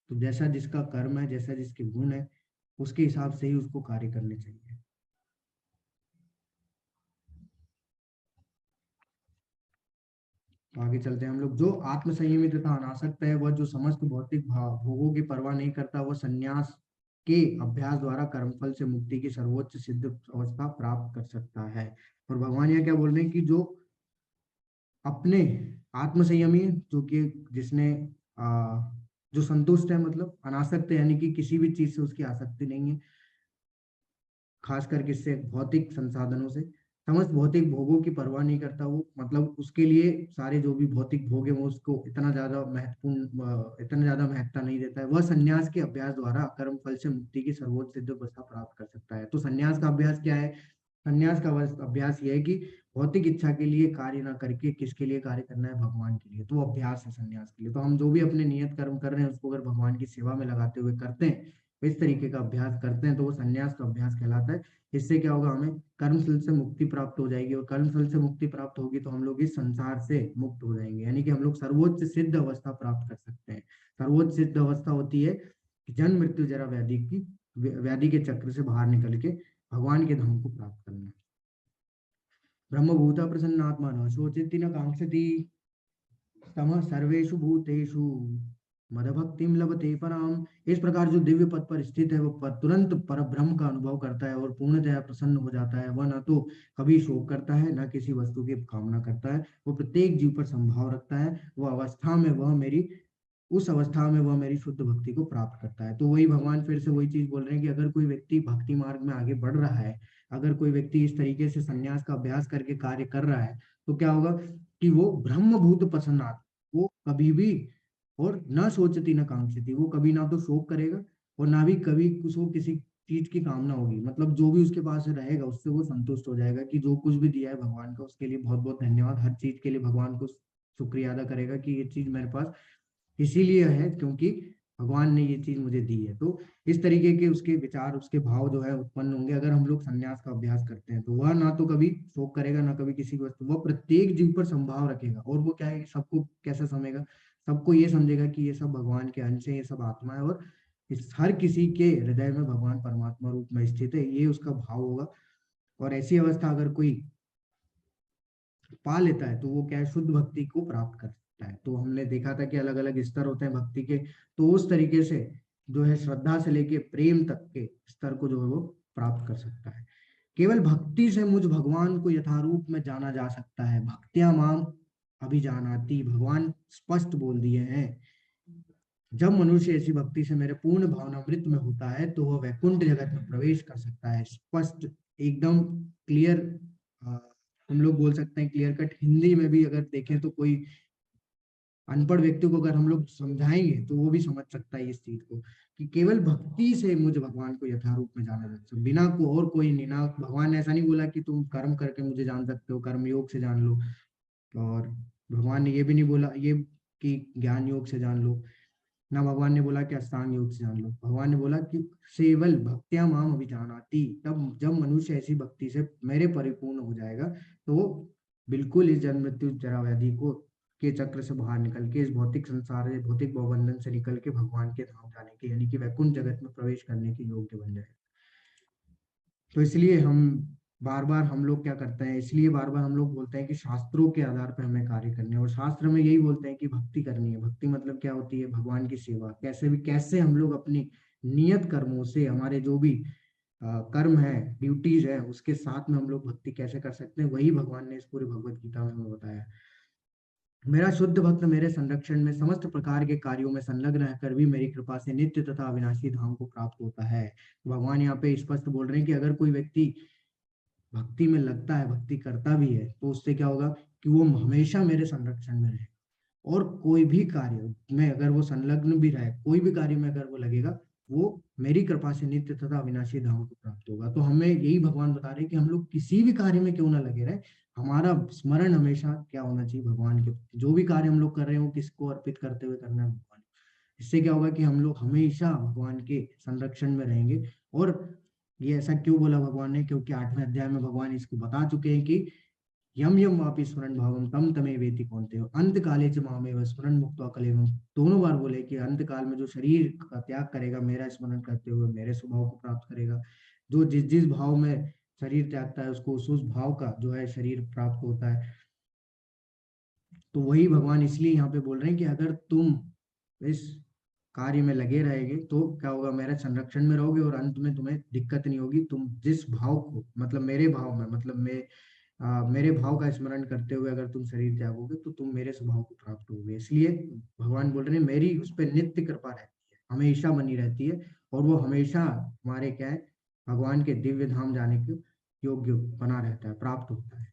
S1: तो जैसा जिसका कर्म है, जैसा जिसके गुण है, उसके हिसाब से ही उसको कार्य करने चाहिए। तो आगे चलते हैं हम लोग। जो आत्म संयमी तथा अनासक्त है, वह जो समस्त भौतिक भोगों की परवाह नहीं करता, वह संन्यास के अभ्यास द्वारा कर्मफल से मुक्ति की सर्वोच्च सिद्ध अवस्था प्राप्त कर सकता है। और भगवान यहाँ क्या बोल रहे हैं कि जो अपने आत्म संयमी है, जो कि जिसने जो संतुष्ट है, मतलब अनासक्त है, यानी कि किसी भी चीज से उसकी आसक्ति नहीं है, खासकर किससे? भौतिक संसाधनों से। समस्त भौतिक भोगों की परवाह नहीं करता वो, मतलब उसके लिए सारे जो भी भौतिक भोग है वो उसको इतना ज्यादा महत्वपूर्ण, इतना ज्यादा महत्ता नहीं देता है। वह संन्यास के अभ्यास द्वारा कर्म फल से मुक्ति की सर्वोच्च सिद्ध अवस्था प्राप्त कर सकता है। तो संन्यास का अभ्यास क्या है? संन्यास का अभ्यास यह है कि भौतिक इच्छा के लिए कार्य ना करके किसके लिए कार्य करना है? भगवान के लिए। तो वो अभ्यास है संन्यास के लिए। तो हम जो भी अपने नियत कर्म कर रहे हैं उसको अगर भगवान की सेवा में लगाते हुए करते हैं, इस तरीके का अभ्यास करते हैं, तो वो संन्यास का अभ्यास कहलाता है। इससे क्या होगा? हमें कर्मफल से मुक्ति प्राप्त हो जाएगी और कर्मफल से मुक्ति प्राप्त होगी तो हम लोग इस संसार से मुक्त हो जाएंगे, यानी कि हम लोग सर्वोच्च सिद्ध अवस्था प्राप्त कर सकते हैं। सर्वोच्च सिद्ध अवस्था होती है कि जन्म मृत्यु जरा व्याधि की, व्याधि के चक्र से बाहर निकल के भगवान के धाम को प्राप्त करना। ब्रह्मभूता प्रसन्नात्मा न शोचति न कांक्षति। समः सर्वेषु भूतेषु मदभक्तिम लभते पराम। इस प्रकार जो दिव्य पद पर स्थित है वो तुरंत पर ब्रह्म का अनुभव करता है और पूर्णतया प्रसन्न हो जाता है। वह न तो कभी शोक करता है, न किसी वस्तु की कामना करता है। वो प्रत्येक जीव पर संभाव रखता है। उस अवस्था में वह मेरी शुद्ध भक्ति को प्राप्त करता है। तो वही भगवान फिर से वही चीज बोल रहे हैं कि अगर कोई व्यक्ति भक्ति मार्ग में आगे बढ़ रहा है, अगर कोई व्यक्ति इस तरीके से संन्यास का अभ्यास करके कार्य कर रहा है, तो क्या होगा कि वो ब्रह्मभूत प्रसन्नात्, वो कभी भी और न सोचती न कांक्षती, वो कभी ना तो शोक करेगा और ना भी कभी उसको किसी चीज की कामना होगी। मतलब जो भी उसके पास रहेगा उससे वो संतुष्ट हो जाएगा कि जो कुछ भी दिया है भगवान का उसके लिए बहुत बहुत धन्यवाद। हर चीज के लिए भगवान को शुक्रिया अदा करेगा कि ये चीज मेरे पास इसीलिए है क्योंकि भगवान ने ये चीज मुझे दी है। तो इस तरीके के उसके विचार, उसके भाव जो है उत्पन्न होंगे अगर हम लोग संन्यास का अभ्यास करते हैं। तो वह ना तो कभी शोक करेगा, ना कभी किसी की वस्तु, वह प्रत्येक जीव पर संभाव रखेगा। और वो क्या है, सबको कैसे समझेगा, सबको ये समझेगा कि ये सब भगवान के अंश है, ये सब आत्मा है और इस हर किसी के हृदय में भगवान परमात्मा रूप में स्थित है, ये उसका भाव होगा। और ऐसी अवस्था अगर कोई पा लेता है तो वो क्या है, शुद्ध भक्ति को प्राप्त कर सकता है। तो हमने देखा था कि अलग अलग स्तर होते हैं भक्ति के। तो उस तरीके से जो है श्रद्धा से लेके प्रेम तक के स्तर को जो है वो प्राप्त कर सकता है। केवल भक्ति से मुझ भगवान को यथारूप में जाना जा सकता है। भक्त्या माम अभिजानाति, भगवान स्पष्ट बोल दिए हैं। जब मनुष्य ऐसी भक्ति से मेरे पूर्ण भावनामृत में होता है तो वह वैकुंठ जगत में प्रवेश कर सकता है। स्पष्ट, एकदम क्लियर, हम लोग बोल सकते हैं क्लियर कट हिंदी में भी अगर देखें तो कोई अनपढ़ व्यक्ति को अगर हम लोग समझाएंगे तो वो भी समझ सकता है इस चीज को कि केवल भक्ति से मुझे भगवान को यथारूप में जाना जा सकता है, बिना को और कोई नहीं। ना भगवान ने ऐसा नहीं बोला कि तुम कर्म करके मुझे जान सकते हो, कर्म योग से जान लो। और भगवान ने ये भी नहीं बोला ये कि ज्ञान योग से जान लो। ना भगवान ने बोला कि अष्टांग योग से जान लो। भगवान ने बोला कि सेवल भक्त्या माम अभिजानाति। तब जब मनुष्य ऐसी भक्ति से मेरे परिपूर्ण हो जाएगा तो वो बिल्कुल इस जन्म मृत्यु जरा व्याधि को के चक्र से बाहर निकल के, इस भौतिक संसार से, भौतिक भवबंधन से निकल के भगवान के धाम जाने के, यानी कि वैकुंठ जगत में प्रवेश करने के योग्य बन जाए। तो इसलिए हम लोग क्या करते हैं, इसलिए बार बार हम लोग बोलते हैं कि शास्त्रों के आधार पर हमें कार्य करने हैं। और शास्त्र में यही बोलते हैं कि भक्ति करनी है। भक्ति मतलब क्या होती है, भगवान की सेवा। कैसे भी, कैसे हम लोग अपनी नियत कर्मों से, हमारे जो भी कर्म है, ड्यूटीज है, उसके साथ में हम लोग भक्ति कैसे कर सकते हैं, वही भगवान ने इस पूरी भगवत गीता में हमें बताया। मेरा शुद्ध भक्त मेरे संरक्षण में समस्त प्रकार के कार्यों में संलग्न रहकर भी मेरी कृपा से नित्य तथा अविनाशी धाम को प्राप्त होता है। भगवान यहाँ पे स्पष्ट बोल रहे हैं कि अगर कोई व्यक्ति भक्ति में लगता है, भक्ति करता भी है, तो उससे क्या होगा कि वो हमेशा मेरे संरक्षण में रहे। और कोई भी कार्य में अगर वो संलग्न भी रहे, कोई भी कार्य में अगर वो लगेगा, वो मेरी कृपा से नित्य तथा अविनाशी धाम को प्राप्त होगा। तो हमें यही भगवान बता रहे हैं कि हम लोग किसी भी कार्य में क्यों ना लगे रहे, हमारा स्मरण हमेशा क्या होना चाहिए, भगवान के प्रति। जो भी कार्य हम लोग कर रहे हो किसको अर्पित करते हुए करना है, भगवान। इससे क्या होगा कि हम लोग हमेशा भगवान के संरक्षण में रहेंगे। और ये ऐसा क्यों बोला भगवान ने, क्योंकि 8वें अध्याय में भगवान इसको बता चुके हैं कि यम यम वापि स्मरण भावम तम तमे वेति कौन्तेय अंत काले च मामेव स्मरण मुक्त्वा कलेवम। दोनों बार बोले कि अंत काल में जो शरीर का त्याग करेगा, मेरा स्मरण करते हुए मेरे स्वभाव को प्राप्त करेगा। जो जिस जिस भाव में शरीर त्यागता है उसको उस भाव का जो है शरीर प्राप्त होता है। तो वही भगवान इसलिए यहाँ पे बोल रहे हैं कि अगर तुम इस कार्य में लगे रहेंगे तो क्या होगा, मेरे संरक्षण में रहोगे और अंत में तुम्हें दिक्कत नहीं होगी। तुम जिस भाव को, मतलब मेरे भाव में, मतलब मेरे भाव का स्मरण करते हुए अगर तुम शरीर त्यागोगे तो तुम मेरे स्वभाव को प्राप्त होगे। इसलिए भगवान बोल रहे हैं मेरी उस पर नित्य कृपा रहती है, हमेशा बनी रहती है। और वो हमेशा हमारे क्या है, भगवान के दिव्य धाम जाने के योग्य बना रहता है, प्राप्त होता है।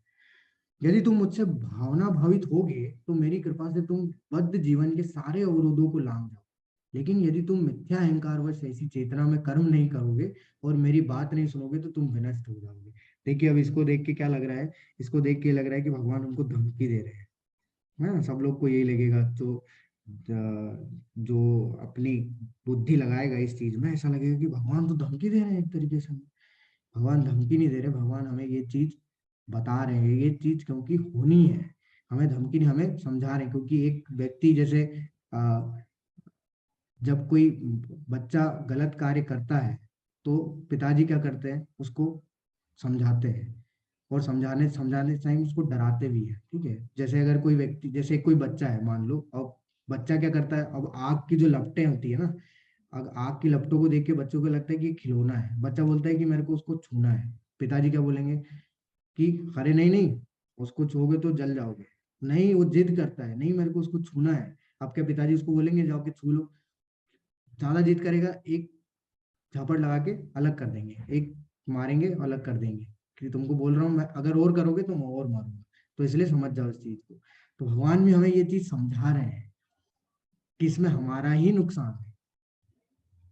S1: यदि तुम मुझसे भावना भावित होगे तो मेरी कृपा से तुम बद्ध जीवन के सारे अवरोधों को लांग जाओ। लेकिन यदि तुम मिथ्या अहंकार वश ऐसी चेतना में कर्म नहीं करोगे और मेरी बात नहीं सुनोगे तो तुम विनष्ट हो जाओगे। देखिए, अब इसको देख के क्या लग रहा है, इसको देख के लग रहा है कि भगवान उनको धमकी दे रहे हैं। है ना, सब लोग को यही लगेगा। तो जो अपनी बुद्धि लगाएगा इस चीज में, ऐसा लगेगा कि भगवान तो धमकी दे रहे हैं एक तरीके से। भगवान धमकी नहीं दे रहे, भगवान हमें ये चीज बता रहे हैं, ये चीज क्योंकि होनी है। हमें धमकी नहीं, हमें समझा रहे हैं। क्योंकि एक व्यक्ति जैसे जब कोई बच्चा गलत कार्य करता है तो पिताजी क्या करते हैं, उसको समझाते हैं। और समझाने समझाने टाइम उसको डराते भी है, ठीक है। जैसे अगर कोई व्यक्ति, जैसे कोई बच्चा है मान लो, अब बच्चा क्या करता है, अब आग की जो लपटें होती है ना, आग की लपटों को देख के बच्चों को लगता है कि ये खिलौना है, बच्चा बोलता है कि मेरे को उसको छूना है। पिताजी क्या बोलेंगे कि अरे नहीं नहीं, उसको छूओगे तो जल जाओगे। नहीं, वो जिद करता है, नहीं मेरे को उसको छूना है। अब क्या पिताजी उसको बोलेंगे जाओ के छू लो? ज्यादा जिद करेगा, एक झापड़ लगा के अलग कर देंगे, एक मारेंगे अलग कर देंगे, कि तुमको बोल रहा हूँ मैं, अगर और करोगे तो मैं और मारूंगा। तो इसलिए समझ जाओ इस चीज को। तो भगवान भी हमें ये चीज समझा रहे हैं कि इसमें हमारा ही नुकसान है,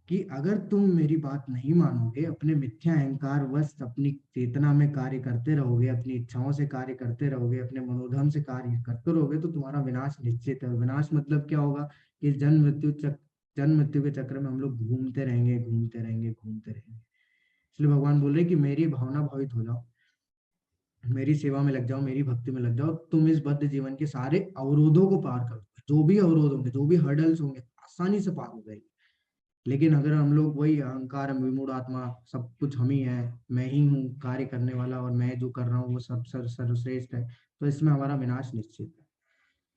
S1: कि अगर तुम मेरी बात नहीं मानोगे, अपने मिथ्या अहंकार वश अपनी चेतना में कार्य करते रहोगे, अपनी इच्छाओं से कार्य करते रहोगे, अपने मनोधर्म से कार्य करते रहोगे, तो तुम्हारा विनाश निश्चित है। विनाश मतलब क्या होगा कि जन्म मृत्यु के चक्र में हम लोग घूमते रहेंगे, घूमते रहेंगे, घूमते रहेंगे। इसलिए भगवान बोल रहे हैं कि मेरी भावना भावित हो जाओ, मेरी सेवा में लग जाओ, मेरी भक्ति में लग जाओ, तुम इस बद्ध जीवन के सारे अवरोधों को पार करो। जो भी अवरोध होंगे, जो भी हर्डल्स होंगे, आसानी से पार हो जाएगी। लेकिन अगर हम लोग वही अहंकार, विमूढ़ आत्मा, सब कुछ हम ही है, मैं ही हूँ कार्य करने वाला, और मैं जो कर रहा हूँ वो सब सर्वश्रेष्ठ है, तो इसमें हमारा विनाश निश्चित है।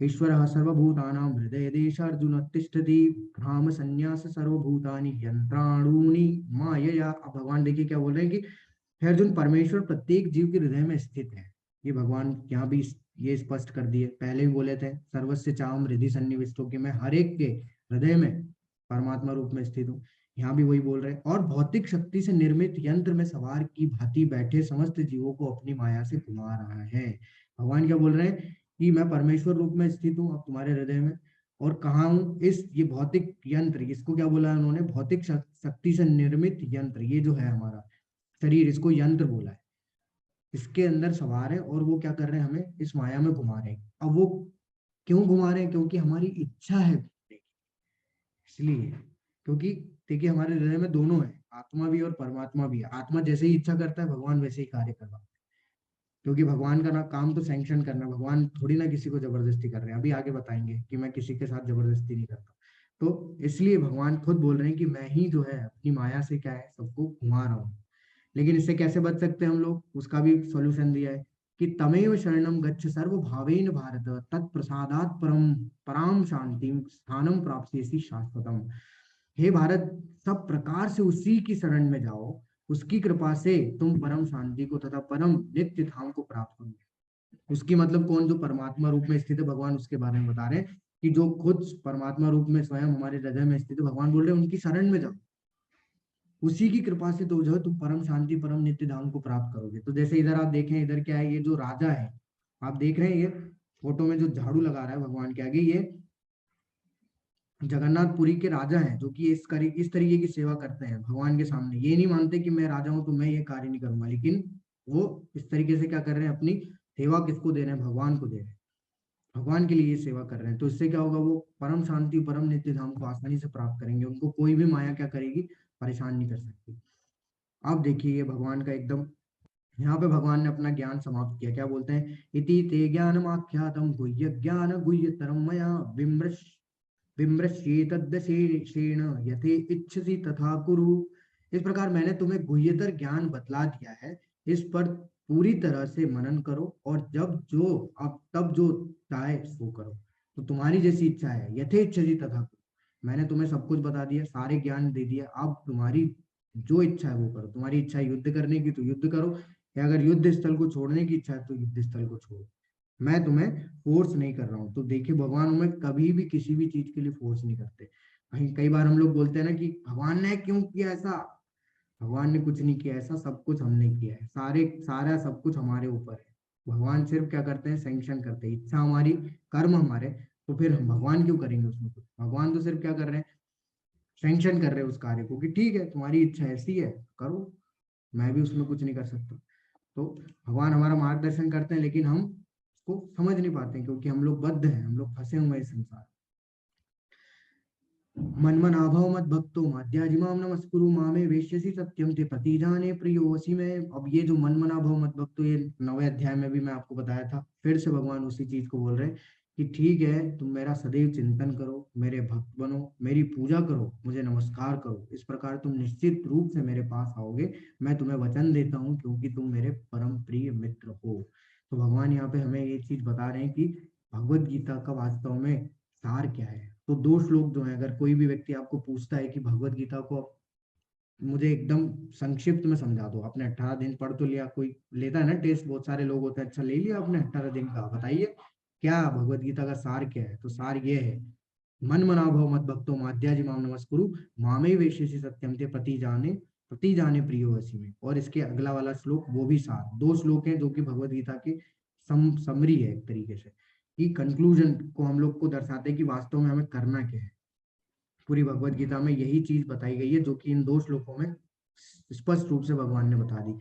S1: ईश्वरः सर्वभूतानां हृदयदेशार्जुन तिष्ठति, भ्राम संन्यास सर्वभूतानि यंत्राणूनि मायया। अब भगवान देखिए क्या बोल रहे हैं कि हे अर्जुन, परमेश्वर प्रत्येक जीव के हृदय में स्थित है। ये भगवान यहाँ भी ये स्पष्ट कर दिए, पहले भी बोले थे सर्वस्य चाहम हृदय सन्निविष्टो, कि मैं हर एक के हृदय में परमात्मा रूप में स्थित हूँ। यहाँ भी वही बोल रहे हैं, और भौतिक शक्ति से निर्मित यंत्र में सवार की भांति बैठे समस्त जीवों को अपनी माया से घुमा रहा है। भगवान क्या बोल रहे हैं कि मैं परमेश्वर रूप में स्थित हूँ अब तुम्हारे हृदय में, और कहाँ हूँ, इस ये भौतिक यंत्र, इसको क्या बोला है उन्होंने, भौतिक शक्ति से निर्मित यंत्र, ये जो है हमारा शरीर, इसको यंत्र बोला है। इसके अंदर सवार है, और वो क्या कर रहे हैं, हमें इस माया में घुमा रहे हैं। अब वो क्यों घुमा रहे हैं? क्योंकि हमारी इच्छा है घूमने की, इसलिए। क्योंकि देखिए हमारे हृदय में दोनों है, आत्मा भी और परमात्मा भी है। आत्मा जैसे ही इच्छा करता है, भगवान वैसे ही कार्य करवाता है। क्योंकि भगवान का ना काम तो सैंक्शन करना, भगवान थोड़ी ना किसी को जबरदस्ती कर रहे हैं। अभी आगे बताएंगे कि मैं किसी के साथ जबरदस्ती नहीं करता। तो इसलिए भगवान खुद बोल रहे हैं कि मैं ही जो है अपनी माया से क्या है, सबको घुमा रहा हूँ। लेकिन इससे कैसे बच सकते हैं हम लोग, उसका भी सॉल्यूशन दिया है कि तमेव शरणम गच्छ सर्व भावेन भारत, तत्प्रसादात परम पराम शांति स्थानम प्राप्स्यसि शाश्वतम। हे भारत, सब प्रकार से उसी की शरण में जाओ, उसकी कृपा से तुम परम शांति को तथा परम नित्य धाम को प्राप्त करोगे। उसकी मतलब कौन? जो परमात्मा रूप में स्थित है, भगवान उसके बारे में बता रहे हैं कि जो खुद परमात्मा रूप में स्वयं हमारे हृदय में स्थित है, भगवान बोल रहे हैं उनकी शरण में जाओ, उसी की कृपा से तो जो है तुम परम शांति, परम नित्य धाम को प्राप्त करोगे। तो जैसे इधर आप देखें, इधर क्या है, ये जो राजा है, आप देख रहे हैं ये फोटो में जो झाड़ू लगा रहा है भगवान के आगे, ये जगन्नाथपुरी के राजा हैं, जो कि इस तरीके की सेवा करते हैं भगवान के सामने। ये नहीं मानते कि मैं राजा हूं तो मैं ये कार्य नहीं करूंगा, लेकिन वो इस तरीके से क्या कर रहे हैं, अपनी सेवा किसको दे रहे हैं? भगवान को दे रहे हैं, भगवान के लिए ये सेवा कर रहे हैं। तो इससे क्या होगा, वो परम शांति, परम नित्य धाम को आसानी से प्राप्त करेंगे। उनको कोई भी माया क्या करेगी, परेशान नहीं कर सकती। अब देखिए ये भगवान का एकदम, यहाँ पे भगवान ने अपना ज्ञान समाप्त किया। क्या बोलते हैं, इति ते ज्ञानमाख्यातम गुह्य ज्ञान गुह्यतरम मया विमृश विमृश्येतद्दशेषेण यथे इच्छसि तथा कुरु। इस प्रकार मैंने तुम्हें गुह्यतर ज्ञान बतला दिया है, इस पर पूरी तरह से मनन करो, और तब जो चाहे सो करो। तो तुम्हारी जैसी इच्छा है, यथे इच्छसि तथा कुरु, मैंने तुम्हें सब कुछ बता दिया, सारे ज्ञान दे दिया। अब तुम्हारी जो इच्छा है वो करो। तुम्हारी इच्छा है युद्ध करने की तो युद्ध करो, या अगर युद्ध स्थल को छोड़ने की इच्छा है तो युद्ध स्थल को छोड़ो। मैं तुम्हें फोर्स नहीं कर रहा हूँ। तो देखिए भगवान हमें कभी भी किसी भी चीज के लिए फोर्स नहीं करते। कहीं कई बार हम लोग बोलते हैं ना कि भगवान ने क्यों किया ऐसा। भगवान ने कुछ नहीं किया ऐसा, सब कुछ हमने किया है, सारा सब कुछ हमारे ऊपर है। भगवान सिर्फ क्या करते हैं, सैंक्शन करते हैं, इच्छा हमारी, कर्म हमारे। तो फिर हम भगवान क्यों करेंगे उसमें कुछ? भगवान तो सिर्फ क्या कर रहे हैं, सैंक्शन कर रहे हैं उस कार्य को, कि ठीक है तुम्हारी इच्छा ऐसी है करो, मैं भी उसमें कुछ नहीं कर सकता। तो भगवान हमारा मार्गदर्शन करते हैं, लेकिन हम उसको समझ नहीं पाते हैं, क्योंकि हम लोग बद्ध हैं, हम लोग फंसे हुए हैं इस संसार। मन्मनाभव मत भक्तो माध्याजिमाम नमस्कुरु मामे वेश्यसि सत्यम ते पति जाने प्रियोसी में। अब ये जो मनमनाभव मत भक्तो, ये 9वें अध्याय में भी मैं आपको बताया था, फिर से भगवान उसी चीज को बोल रहे हैं कि ठीक है, तुम मेरा सदैव चिंतन करो, मेरे भक्त बनो, मेरी पूजा करो, मुझे नमस्कार करो, इस प्रकार तुम निश्चित रूप से मेरे पास आओगे। मैं तुम्हें वचन देता हूँ, क्योंकि तुम मेरे परम प्रिय मित्र हो। तो भगवान यहाँ पे हमें ये चीज बता रहे हैं कि भगवत गीता का वास्तव में सार क्या है। तो दो श्लोक जो है, अगर कोई भी व्यक्ति आपको पूछता है कि भगवत गीता को मुझे एकदम संक्षिप्त में समझा दो, आपने 18 दिन पढ़ तो लिया, कोई लेता है ना टेस्ट, बहुत सारे लोग होते हैं, अच्छा ले लिया आपने 18 दिन का, बताइए क्या भगवत गीता का सार क्या है। तो सार ये है, मन मना भव मत भक्तो माध्याजी माम नमस्कुरु मामे वेशेषि सत्यम ते पति जाने प्रियो वसी में। और इसके अगला वाला श्लोक वो भी सार, दो श्लोक हैं जो कि भगवत गीता की समरी है एक तरीके से, कि कंक्लूजन को हम लोग को दर्शाते हैं कि वास्तव में हमें करना क्या है। पूरी भगवत गीता में यही चीज बताई गई है, जो कि इन दो श्लोकों में स्पष्ट रूप से भगवान ने बता दी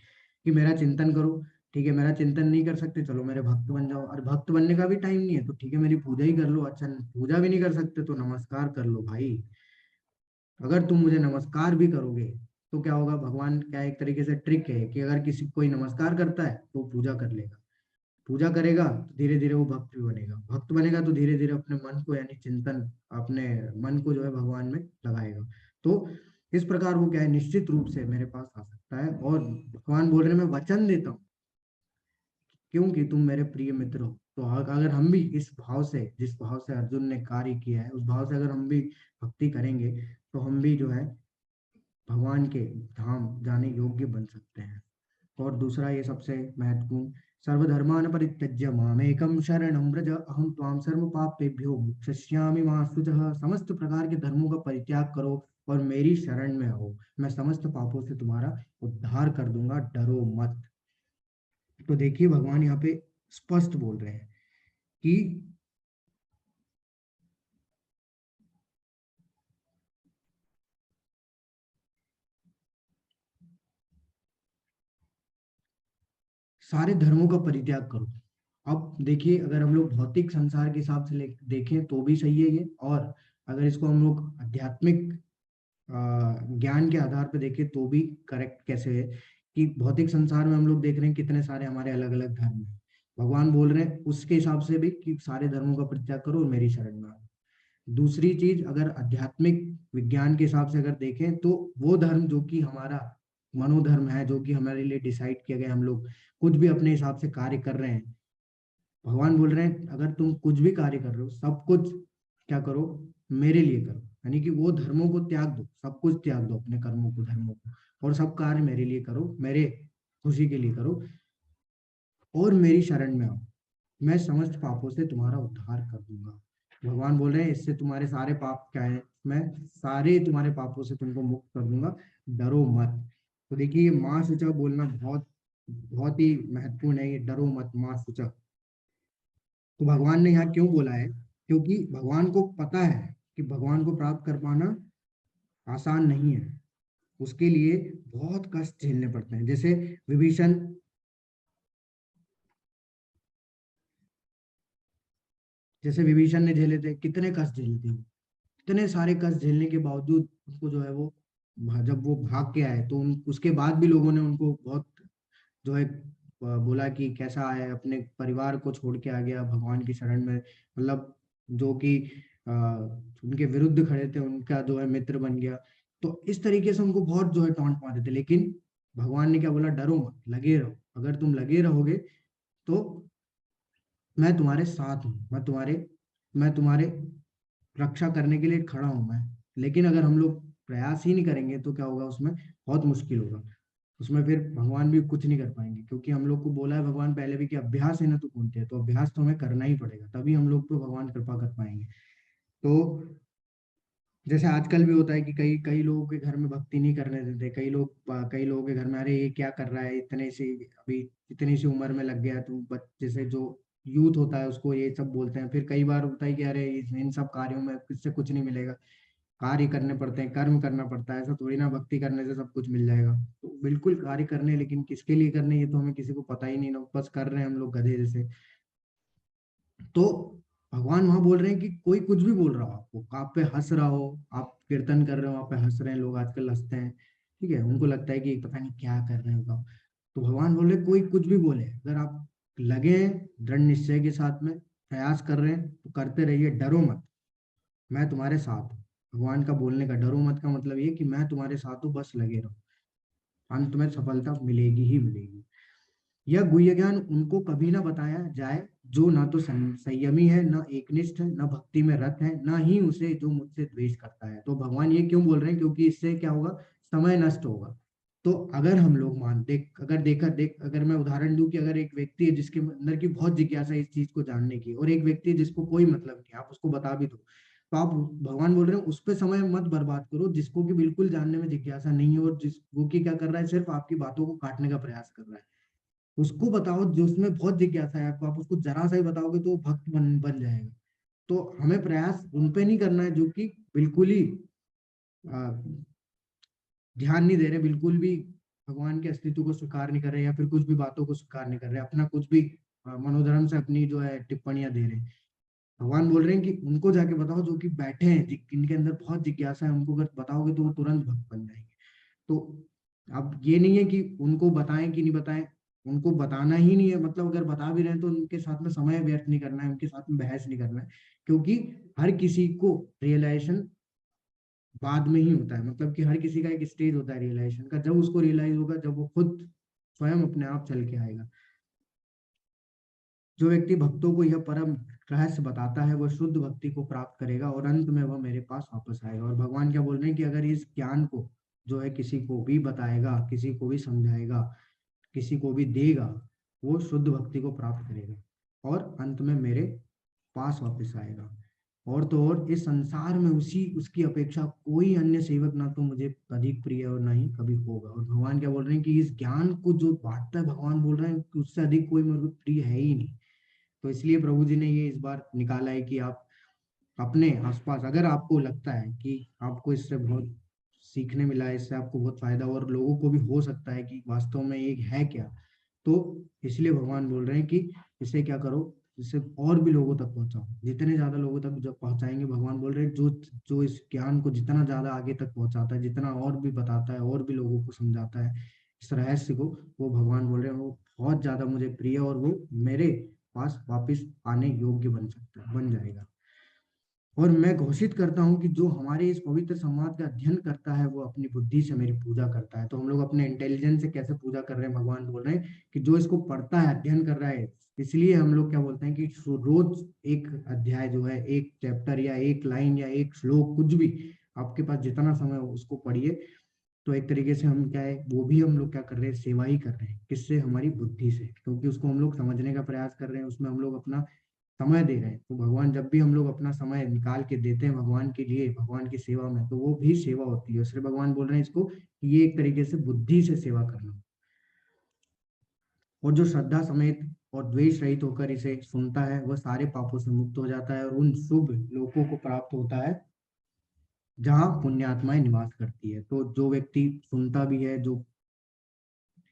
S1: कि मेरा चिंतन करो। ठीक है, मेरा चिंतन नहीं कर सकते, चलो मेरे भक्त बन जाओ। और भक्त बनने का भी टाइम नहीं है तो ठीक है, मेरी पूजा ही कर लो। अच्छा, पूजा भी नहीं कर सकते तो नमस्कार कर लो भाई। अगर तुम मुझे नमस्कार भी करोगे तो क्या होगा, भगवान क्या एक तरीके से ट्रिक है कि अगर किसी कोई नमस्कार करता है तो पूजा कर लेगा, पूजा करेगा तो धीरे धीरे वो भक्त भी बनेगा, भक्त बनेगा तो धीरे धीरे अपने मन को यानी चिंतन, अपने मन को जो है भगवान में लगाएगा। तो इस प्रकार वो क्या है, निश्चित रूप से मेरे पास आ सकता है। और भगवान बोल रहे हैं, मैं वचन देता हूँ क्योंकि तुम मेरे प्रिय मित्र हो। तो अगर हम भी इस भाव से, जिस भाव से अर्जुन ने कार्य किया है, उस भाव से अगर हम भी भक्ति करेंगे तो हम भी जो है भगवान के धाम जाने योग्य बन सकते हैं। और दूसरा, ये सबसे महत्वपूर्ण, सर्वधर्मान् परित्यज्य मामेकं शरणं व्रज अहं त्वां सर्व पापेभ्यो मोक्षयिष्यामि मा शुचः। समस्त प्रकार के धर्मों का परित्याग करो और मेरी शरण में आओ, मैं समस्त पापों से तुम्हारा उद्धार कर दूंगा, डरो मत। तो देखिए भगवान यहाँ पे स्पष्ट बोल रहे हैं कि सारे धर्मों का परित्याग करो। अब देखिए, अगर हम लोग भौतिक संसार के हिसाब से देखें तो भी सही है ये, और अगर इसको हम लोग आध्यात्मिक ज्ञान के आधार पर देखें तो भी करेक्ट कैसे है, कि भौतिक संसार में हम लोग देख रहे हैं कितने सारे हमारे अलग अलग धर्म हैं। भगवान बोल रहे हैं उसके हिसाब से भी कि सारे धर्मों का परित्याग करो और मेरी शरण में आओ। दूसरी चीज, अगर आध्यात्मिक विज्ञान के हिसाब से अगर देखें तो वो धर्म जो कि हमारा मनोधर्म है, जो कि हमारे लिए डिसाइड किया गया, हम लोग कुछ भी अपने हिसाब से कार्य कर रहे हैं, भगवान बोल रहे हैं अगर तुम कुछ भी कार्य कर रहे हो, सब कुछ क्या करो, मेरे लिए करो। यानी कि वो धर्मों को त्याग दो, सब कुछ त्याग दो, अपने कर्मों को, धर्मों को, और सब कार्य मेरे लिए करो, मेरे खुशी के लिए करो, और मेरी शरण में आओ, मैं समस्त पापों से तुम्हारा उद्धार कर दूंगा। भगवान बोल रहे हैं इससे तुम्हारे सारे पाप क्या है, मैं सारे तुम्हारे पापों से तुमको मुक्त कर दूंगा, डरो मत। तो देखिए, ये माँ शुचा बोलना बहुत बहुत ही महत्वपूर्ण है, ये डरो मत माँ शुचा। तो भगवान ने यहाँ क्यों बोला है, क्योंकि भगवान को पता है कि भगवान को प्राप्त कर पाना आसान नहीं है, उसके लिए बहुत कष्ट झेलने पड़ते हैं। जैसे विभीषण ने झेले थे, कितने कष्ट झेले थे, इतने सारे कष्ट झेलने के बावजूद उसको जो है वो, जब वो भाग के आए तो उसके बाद भी लोगों ने उनको बहुत जो है बोला कि कैसा है, अपने परिवार को छोड़ के आ गया भगवान की शरण में, मतलब जो कि उनके विरुद्ध खड़े थे उनका जो है मित्र बन गया। तो इस तरीके से उनको बहुत जो है टॉन्ट मारते थे, लेकिन भगवान ने क्या बोला, डरो मत, लगे रहो, अगर तुम लगे रहोगे तो मैं तुम्हारे साथ हूँ, मैं तुम्हारे रक्षा करने के लिए खड़ा हूं मैं। लेकिन अगर हम लोग प्रयास ही नहीं करेंगे तो क्या होगा, उसमें बहुत मुश्किल होगा, उसमें फिर भगवान भी कुछ नहीं कर पाएंगे, क्योंकि हम लोग को बोला है भगवान पहले भी कि अभ्यास है ना तो कूदते हैं, तो अभ्यास तो हमें करना ही पड़ेगा, तभी हम लोग को भगवान कृपा कर पाएंगे। तो जैसे आजकल भी होता है कि कई कई लोगों के घर में भक्ति नहीं करने देते, कई लोगों के घर में, अरे ये क्या कर रहा है, अभी इतनी सी उम्र में लग गया तू, बच्चे से जो यूथ होता है उसको ये सब बोलते हैं। फिर कई बार होता है कि अरे इन सब कार्यों में इससे कुछ नहीं मिलेगा, कार्य करने पड़ते हैं, कर्म करना पड़ता है, ऐसा थोड़ी ना भक्ति करने से सब कुछ मिल जाएगा। तो बिल्कुल कार्य करने, लेकिन किसके लिए करने ये तो हमें किसी को पता ही नहीं ना, बस कर रहे हैं हम लोग गधे जैसे। तो भगवान वहां बोल रहे हैं कि कोई कुछ भी बोल रहा हो, आपको आप पे हंस रहा हो, आप कीर्तन कर रहे हो, आप पे हंस रहे हैं लोग, आजकल हंसते हैं, ठीक है, उनको लगता है कि पता नहीं क्या कर रहे हो। तो भगवान बोल रहे कोई कुछ भी बोले, अगर आप लगे हैं दृढ़ निश्चय के साथ में, प्रयास कर रहे हैं तो करते रहिए, डरो मत, मैं तुम्हारे साथ हूं। भगवान का बोलने का डरो मत का मतलब ये कि मैं तुम्हारे साथ हूँ, बस लगे रहो, अंत में सफलता मिलेगी ही मिलेगी। यह गुह्य ज्ञान उनको कभी ना बताया जाए जो ना तो संयमी है, ना एकनिष्ठ है, ना भक्ति में रत है, ना ही उसे जो मुझसे द्वेष करता है। तो भगवान ये क्यों बोल रहे हैं? क्योंकि इससे क्या होगा, समय नष्ट होगा। तो अगर हम लोग मान देख अगर देखा देख अगर मैं उदाहरण दूं कि अगर एक व्यक्ति है जिसके अंदर की बहुत जिज्ञासा है इस चीज को जानने की, और एक व्यक्ति है जिसको कोई मतलब नहीं, आप उसको बता भी दो, तो आप, भगवान बोल रहे हैं उस पर समय मत बर्बाद करो जिसको कि बिल्कुल जानने में जिज्ञासा नहीं है, और जिस वो की क्या कर रहा है, सिर्फ आपकी बातों को काटने का प्रयास कर रहा है। उसको बताओ जो उसमें बहुत जिज्ञासा है आपको, आप उसको जरा सा ही बताओगे तो वो भक्त बन जाएगा। तो हमें प्रयास उन पे नहीं करना है जो कि बिल्कुल ही आ, ध्यान नहीं दे रहे, बिल्कुल भी भगवान के अस्तित्व को स्वीकार नहीं कर रहे, या फिर कुछ भी बातों को स्वीकार नहीं कर रहे, अपना कुछ भी मनोधर्म से अपनी जो है टिप्पणियां दे रहे हैं। भगवान बोल रहे हैं कि उनको जाके बताओ जो कि बैठे हैं, जिनके अंदर बहुत जिज्ञासा है, उनको अगर बताओगे तो वो तुरंत भक्त बन जाएंगे। तो अब ये नहीं है कि उनको बताएं कि नहीं बताएं, उनको बताना ही नहीं है, मतलब अगर बता भी रहे हैं तो उनके साथ में समय व्यर्थ नहीं करना है, उनके साथ में बहस नहीं करना है। क्योंकि हर किसी को रियलाइजेशन बाद में ही होता है, मतलब कि हर किसी का एक स्टेज होता है रियलाइजेशन का, जब उसको रियलाइज होगा, जब वो खुद स्वयं अपने आप चल के आएगा। जो व्यक्ति भक्तों को यह परम रहस्य बताता है वह शुद्ध भक्ति को प्राप्त करेगा, और अंत में वह मेरे पास वापस आएगा। और भगवान क्या बोल रहे हैं कि अगर इस ज्ञान को जो है किसी को भी बताएगा, किसी को भी समझाएगा, किसी को भी देगा, वो शुद्ध भक्ति को प्राप्त करेगा और अंत में मेरे पास वापस आएगा। और तो और इस संसार में उसी उसकी अपेक्षा कोई अन्य सेवक ना तो मुझे अधिक प्रिय और ना ही कभी होगा। और भगवान क्या बोल रहे हैं कि इस ज्ञान को जो बांटता है, भगवान बोल रहे हैं कि उससे अधिक कोई मेरे को प्रिय है ही नहीं। तो इसलिए प्रभु जी ने ये इस बार निकाला है कि आप अपने आसपास, अगर आपको लगता है कि आपको इससे बहुत सीखने मिला है, इससे आपको बहुत फायदा, और लोगों को भी हो सकता है कि वास्तव में एक है क्या, तो इसलिए भगवान बोल रहे हैं कि इसे क्या करो, इसे और भी लोगों तक पहुंचाओ। जितने ज्यादा लोगों तक जब पहुंचाएंगे, भगवान बोल रहे हैं जो जो इस ज्ञान को जितना ज्यादा आगे तक पहुंचाता है, जितना और भी बताता है, और भी लोगों को समझाता है इस रहस्य को, वो भगवान बोल रहे हैं वो बहुत ज्यादा मुझे प्रिय, और वो मेरे पास वापिस आने योग्य बन सकता है, बन जाएगा। और मैं घोषित करता हूँ कि जो हमारे इस पवित्र संवाद का अध्ययन करता है वो अपनी बुद्धि से मेरी पूजा करता है। तो हम लोग अपने इंटेलिजेंस से कैसे पूजा कर रहे हैं, भगवान बोल रहे हैं कि जो इसको पढ़ता है, अध्ययन कर रहा है। इसलिए हम लोग क्या बोलते हैं कि रोज एक अध्याय जो है, एक चैप्टर या एक लाइन या एक श्लोक, कुछ भी आपके पास जितना समय हो उसको पढ़िए। तो एक तरीके से हम क्या है, वो भी हम लोग क्या कर रहे हैं, सेवा ही कर रहे हैं। किससे? हमारी बुद्धि से, क्योंकि उसको हम लोग समझने का प्रयास कर रहे हैं, उसमें हम लोग अपना समय दे रहे हैं। तो भगवान जब भी हम लोग अपना समय निकाल के देते हैं भगवान के लिए, भगवान की सेवा में, तो वो भी सेवा होती है। इसलिए भगवान बोल रहे हैं इसको कि ये एक तरीके से बुद्धि से सेवा करना। और जो श्रद्धा समेत और द्वेष रहित होकर इसे सुनता है वह सारे पापों से मुक्त हो जाता है और उन शुभ लोकों को प्राप्त होता है जहाँ पुण्यात्माएं निवास करती है। तो जो व्यक्ति सुनता भी है, जो,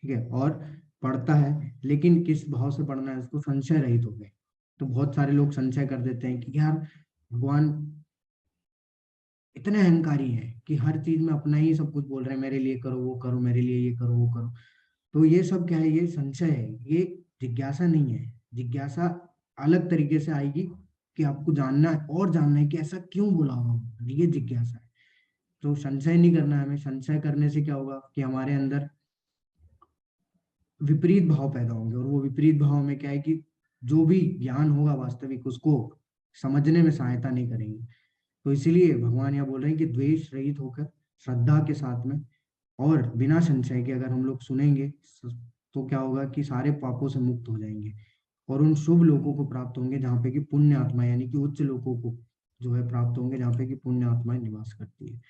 S1: ठीक है, और पढ़ता है, लेकिन किस भाव से पढ़ना है, उसको संशय रहित हो गए। तो बहुत सारे लोग संशय कर देते हैं कि यार भगवान इतने अहंकारी हैं कि हर चीज में अपना ही सब कुछ बोल रहे हैं, मेरे लिए करो वो करो, मेरे लिए ये करो वो करो। तो ये सब क्या है, ये संशय है, ये जिज्ञासा नहीं है। जिज्ञासा अलग तरीके से आएगी कि आपको जानना है और जानना है कि ऐसा क्यों बोला होगा, ये जिज्ञासा है। तो संशय नहीं करना है हमें। संशय करने से क्या होगा कि हमारे अंदर विपरीत भाव पैदा होंगे, और वो विपरीत भाव में क्या है कि जो भी ज्ञान होगा वास्तविक, उसको समझने में सहायता नहीं करेंगे। तो इसीलिए भगवान यहाँ बोल रहे हैं कि द्वेष रहित होकर श्रद्धा के साथ में और बिना संशय के अगर हम लोग सुनेंगे, तो क्या होगा कि सारे पापों से मुक्त हो जाएंगे और उन शुभ लोगों को प्राप्त होंगे जहाँ पे कि पुण्य आत्मा, यानी कि उच्च लोगों को जो है प्राप्त होंगे, जहाँ पे कि पुण्य आत्माएं निवास करती है।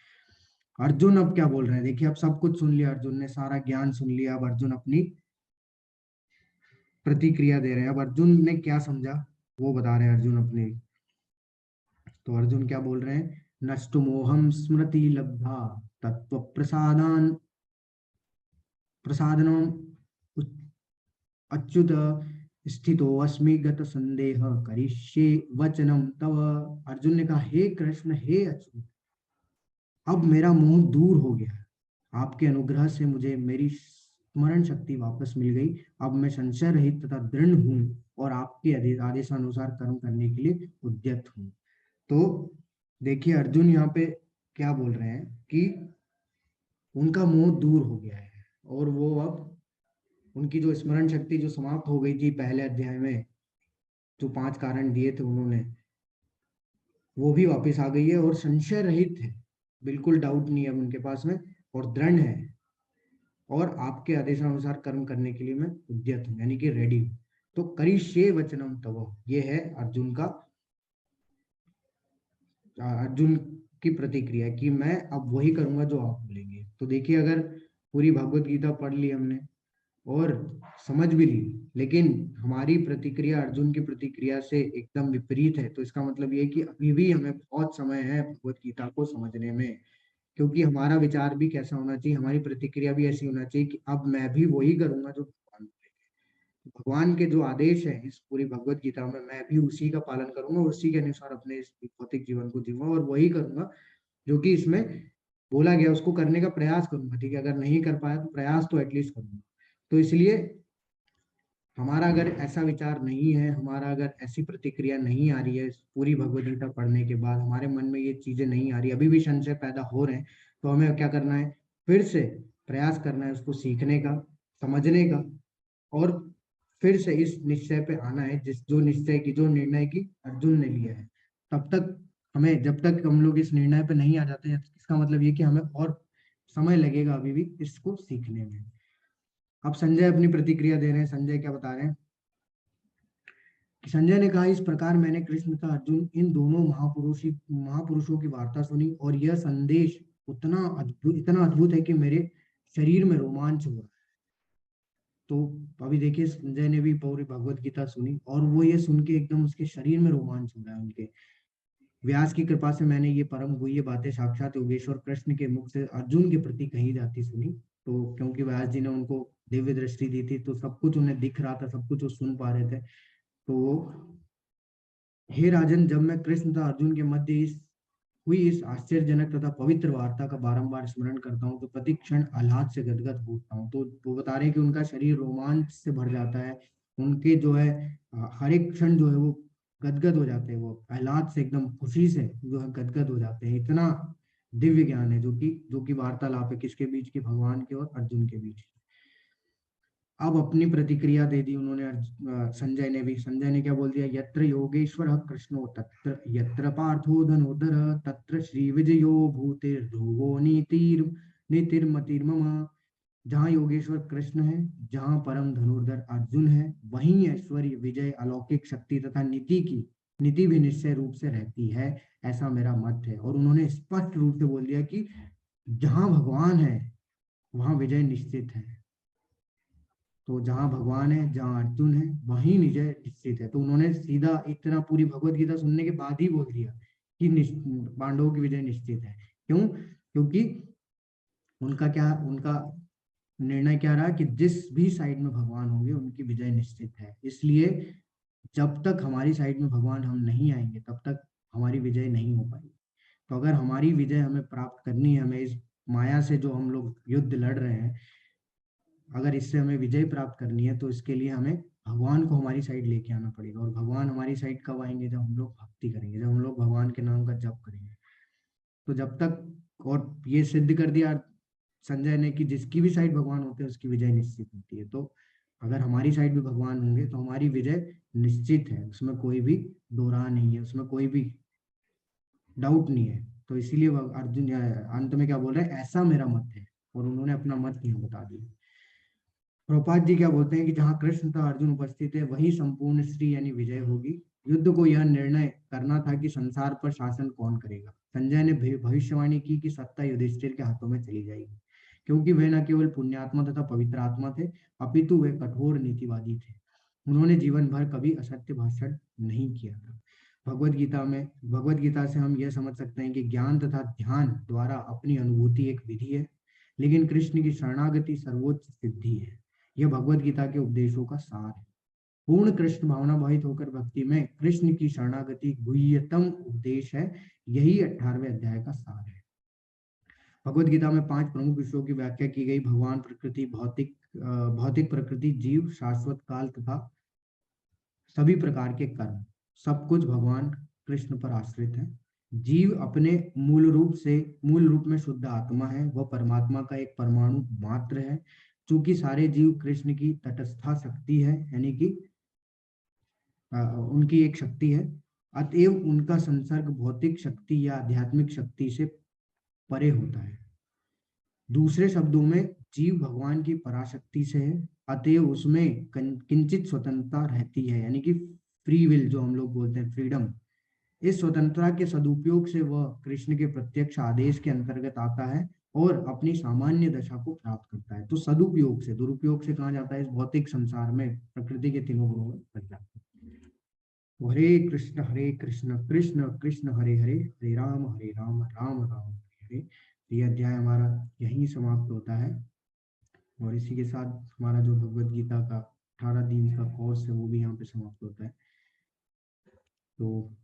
S1: अर्जुन अब क्या बोल रहे हैं, देखिए अब सब कुछ सुन लिया, अर्जुन ने सारा ज्ञान सुन लिया। अब अर्जुन अपनी प्रतिक्रिया दे रहे हैं। अब अर्जुन ने क्या समझा वो बता रहे हैं अर्जुन अपने। तो अर्जुन क्या बोल रहे हैं, नष्टु मोहम स्मृति लब्धा तत्व प्रसादनम अच्युत स्थितो अस्मि गत संदेह करिष्ये वचनम तव। अर्जुन ने कहा, हे कृष्ण, हे अच्युत, अब मेरा मोह दूर हो गया। आपके अनुग्रह से मुझे मेरी स्मरण शक्ति वापस मिल गई। अब मैं संशय रहित तथा दृढ़ हूँ और आपके आदेशानुसार कर्म करने के लिए उद्यत हूँ। तो देखिए अर्जुन यहाँ पे क्या बोल रहे हैं कि उनका मोह दूर हो गया है और वो अब उनकी जो स्मरण शक्ति जो समाप्त हो गई थी पहले अध्याय में, जो 5 कारण दिए थे उन्होंने, वो भी वापस आ गई है और संशय रहित है, बिल्कुल डाउट नहीं है अब उनके पास में, और दृढ़ है और आपके आदेशानुसार कर्म करने के लिए मैं उद्यत हूँ, यानी कि रेडी हूँ। तो करिष्ये वचनम तव, ये है अर्जुन का, अर्जुन की प्रतिक्रिया कि मैं अब वही करूंगा जो आप बोलेंगे। तो देखिए अगर पूरी भगवत गीता पढ़ ली हमने और समझ भी ली, लेकिन हमारी प्रतिक्रिया अर्जुन की प्रतिक्रिया से एकदम विपरीत है, तो इसका मतलब ये है कि अभी भी हमें बहुत समय है भगवत गीता को समझने में। क्योंकि हमारा विचार भी कैसा होना चाहिए, हमारी प्रतिक्रिया भी ऐसी होना चाहिए कि अब मैं भी वही करूंगा जो भगवान बोलेंगे। भगवान के जो आदेश है इस पूरी भगवत गीता में, मैं भी उसी का पालन करूंगा, उसी के अनुसार अपने इस भौतिक जीवन को जीऊंगा और वही करूंगा जो कि इसमें बोला गया, उसको करने का प्रयास करूंगा। ठीक है, अगर नहीं कर पाया तो प्रयास तो एटलीस्ट करूंगा। तो इसलिए हमारा अगर ऐसा विचार नहीं है, हमारा अगर ऐसी प्रतिक्रिया नहीं आ रही है इस पूरी भगवद गीता पढ़ने के बाद, हमारे मन में ये चीजें नहीं आ रही, अभी भी संशय पैदा हो रहे हैं, तो हमें क्या करना है, फिर से प्रयास करना है उसको सीखने का, समझने का, और फिर से इस निश्चय पे आना है, जिस जो निश्चय की, जो निर्णय की अर्जुन ने लिया है। तब तक हमें, जब तक हम लोग इस निर्णय पे नहीं आ जाते, इसका मतलब ये कि हमें और समय लगेगा अभी भी इसको सीखने में। अब संजय अपनी प्रतिक्रिया दे रहे हैं। संजय क्या बता रहे हैं कि संजय ने कहा, इस प्रकार मैंने कृष्ण तथा अर्जुन इन दोनों महापुरुषों की वार्ता सुनी और यह संदेश इतना अद्भुत है कि मेरे शरीर में रोमांच हो रहा है। तो अभी देखिए संजय ने भी पूरी भगवत गीता सुनी और वो ये सुन के एकदम उसके शरीर में रोमांच हो रहा है उनके। व्यास की कृपा से मैंने ये परम गुह्य बातें साक्षात योगेश्वर कृष्ण के मुख से अर्जुन के प्रति कही जाती सुनी। तो क्योंकि व्यास जी ने उनको दिव्य दृष्टि दी थी, तो सब कुछ उन्हें दिख रहा था, सब कुछ वो सुन पा रहे थे। तो हे राजन, जब मैं कृष्ण तथा अर्जुन के मध्य इस आश्चर्यजनक तथा पवित्र वार्ता का बारंबार स्मरण करता हूँ तो प्रति क्षण आह्लाद से गदगद होता हूँ। तो वो बता रहे हैं कि उनका शरीर रोमांच से भर जाता है, उनके जो है हर एक क्षण जो है वो गदगद हो जाते हैं, वो आह्लाद से एकदम खुशी से जो है गदगद हो जाते हैं। इतना दिव्य ज्ञान है जो कि वार्तालाप है किसके बीच की, भगवान के और अर्जुन के बीच। अब अपनी प्रतिक्रिया दे दी उन्होंने, संजय ने भी। संजय ने क्या बोल दिया, यत्र योगेश्वर कृष्णो तत्र यत्र पार्थो धनुर्धर तत्र श्री विजयो भूतिर्ध्रुवो नीतिर्मतिर्मम। जहाँ योगेश्वर कृष्ण है, जहाँ परम धनुर्धर अर्जुन है, वहीं ऐश्वर्य, विजय, अलौकिक शक्ति तथा नीति भी निश्चय रूप से रहती है, ऐसा मेरा मत है। और उन्होंने स्पष्ट रूप से बोल दिया कि जहाँ भगवान है वहाँ विजय निश्चित है। तो जहाँ भगवान है, जहाँ अर्जुन है, वहीं विजय निश्चित है। तो उन्होंने सीधा इतना पूरी भगवत गीता सुनने के बाद ही बोल दिया कि पांडवों की विजय निश्चित है। क्यों? क्योंकि उनका निर्णय क्या रहा कि जिस भी साइड में भगवान होंगे उनकी विजय निश्चित है। इसलिए जब तक हमारी साइड में भगवान हम नहीं आएंगे तब तक हमारी विजय नहीं हो पाएगी। तो अगर हमारी विजय हमें प्राप्त करनी है, हमें इस माया से जो हम लोग युद्ध लड़ रहे हैं, अगर इससे हमें विजय प्राप्त करनी है, तो इसके लिए हमें भगवान को हमारी साइड लेके आना पड़ेगा। और भगवान हमारी साइड कब आएंगे? जब हम लोग भक्ति करेंगे, जब हम लोग भगवान के नाम का जप करेंगे। तो जब तक, और ये सिद्ध कर दिया संजय ने कि जिसकी भी साइड भगवान होते हैं उसकी विजय निश्चित होती है। तो अगर हमारी साइड भी भगवान होंगे तो हमारी विजय निश्चित है, उसमें कोई भी दो राह नहीं है, उसमें कोई भी डाउट नहीं है। तो इसीलिए अर्जुन अंत में क्या बोल रहे हैं, ऐसा मेरा मत है। और उन्होंने अपना मत यहाँ बता दिया। प्रभुपाद जी क्या बोलते हैं कि जहाँ कृष्ण तथा अर्जुन उपस्थित है वही संपूर्ण श्री यानी विजय होगी। युद्ध को यह निर्णय करना था कि संसार पर शासन कौन करेगा। संजय ने भविष्यवाणी की कि सत्ता युधिष्ठिर के हाथों में चली जाएगी, क्योंकि वे न केवल पुण्यात्मा तथा पवित्र आत्मा थे, अपितु वे कठोर नीतिवादी थे। उन्होंने जीवन भर कभी असत्य भाषण नहीं किया था। भगवत गीता से हम यह समझ सकते हैं कि ज्ञान तथा ध्यान द्वारा अपनी अनुभूति एक विधि है, लेकिन कृष्ण की शरणागति सर्वोच्च सिद्धि है। यह भगवत गीता के उपदेशों का सार है। पूर्ण कृष्ण भावना भावित होकर भक्ति में कृष्ण की शरणागति गुह्यतम उपदेश है। यही 18वें अध्याय का सार है। भगवत गीता में 5 प्रमुख विषयों की व्याख्या की गई। भगवान, प्रकृति, भौतिक प्रकृति, जीव, शाश्वत काल तथा सभी प्रकार के कर्म, सब कुछ भगवान कृष्ण पर आश्रित है। जीव अपने मूल रूप में शुद्ध आत्मा है। वह परमात्मा का एक परमाणु मात्र है। चूंकि सारे जीव कृष्ण की तटस्था शक्ति है, यानी कि उनकी एक शक्ति है, अतएव उनका संसर्ग भौतिक शक्ति या आध्यात्मिक शक्ति से परे होता है। दूसरे शब्दों में, जीव भगवान की पराशक्ति से है, अतएव उसमें किंचित स्वतंत्रता रहती है, यानी कि फ्री विल जो हम लोग बोलते हैं, फ्रीडम। इस स्वतंत्रता के सदुपयोग से वह कृष्ण के प्रत्यक्ष आदेश के अंतर्गत आता है और अपनी सामान्य दशा को प्राप्त करता है। तो सदुपयोग से, दुरुपयोग से कहा जाता है इस भौतिक संसार में प्रकृति के तीनों गुणों में बच जाता है। हरे कृष्ण कृष्ण कृष्ण हरे हरे, हरे राम राम राम हरे हरे। ये अध्याय हमारा यहीं समाप्त होता है और इसी के साथ हमारा जो भगवत गीता का 18 दिन का कोर्स है वो भी यहाँ पे समाप्त होता है। तो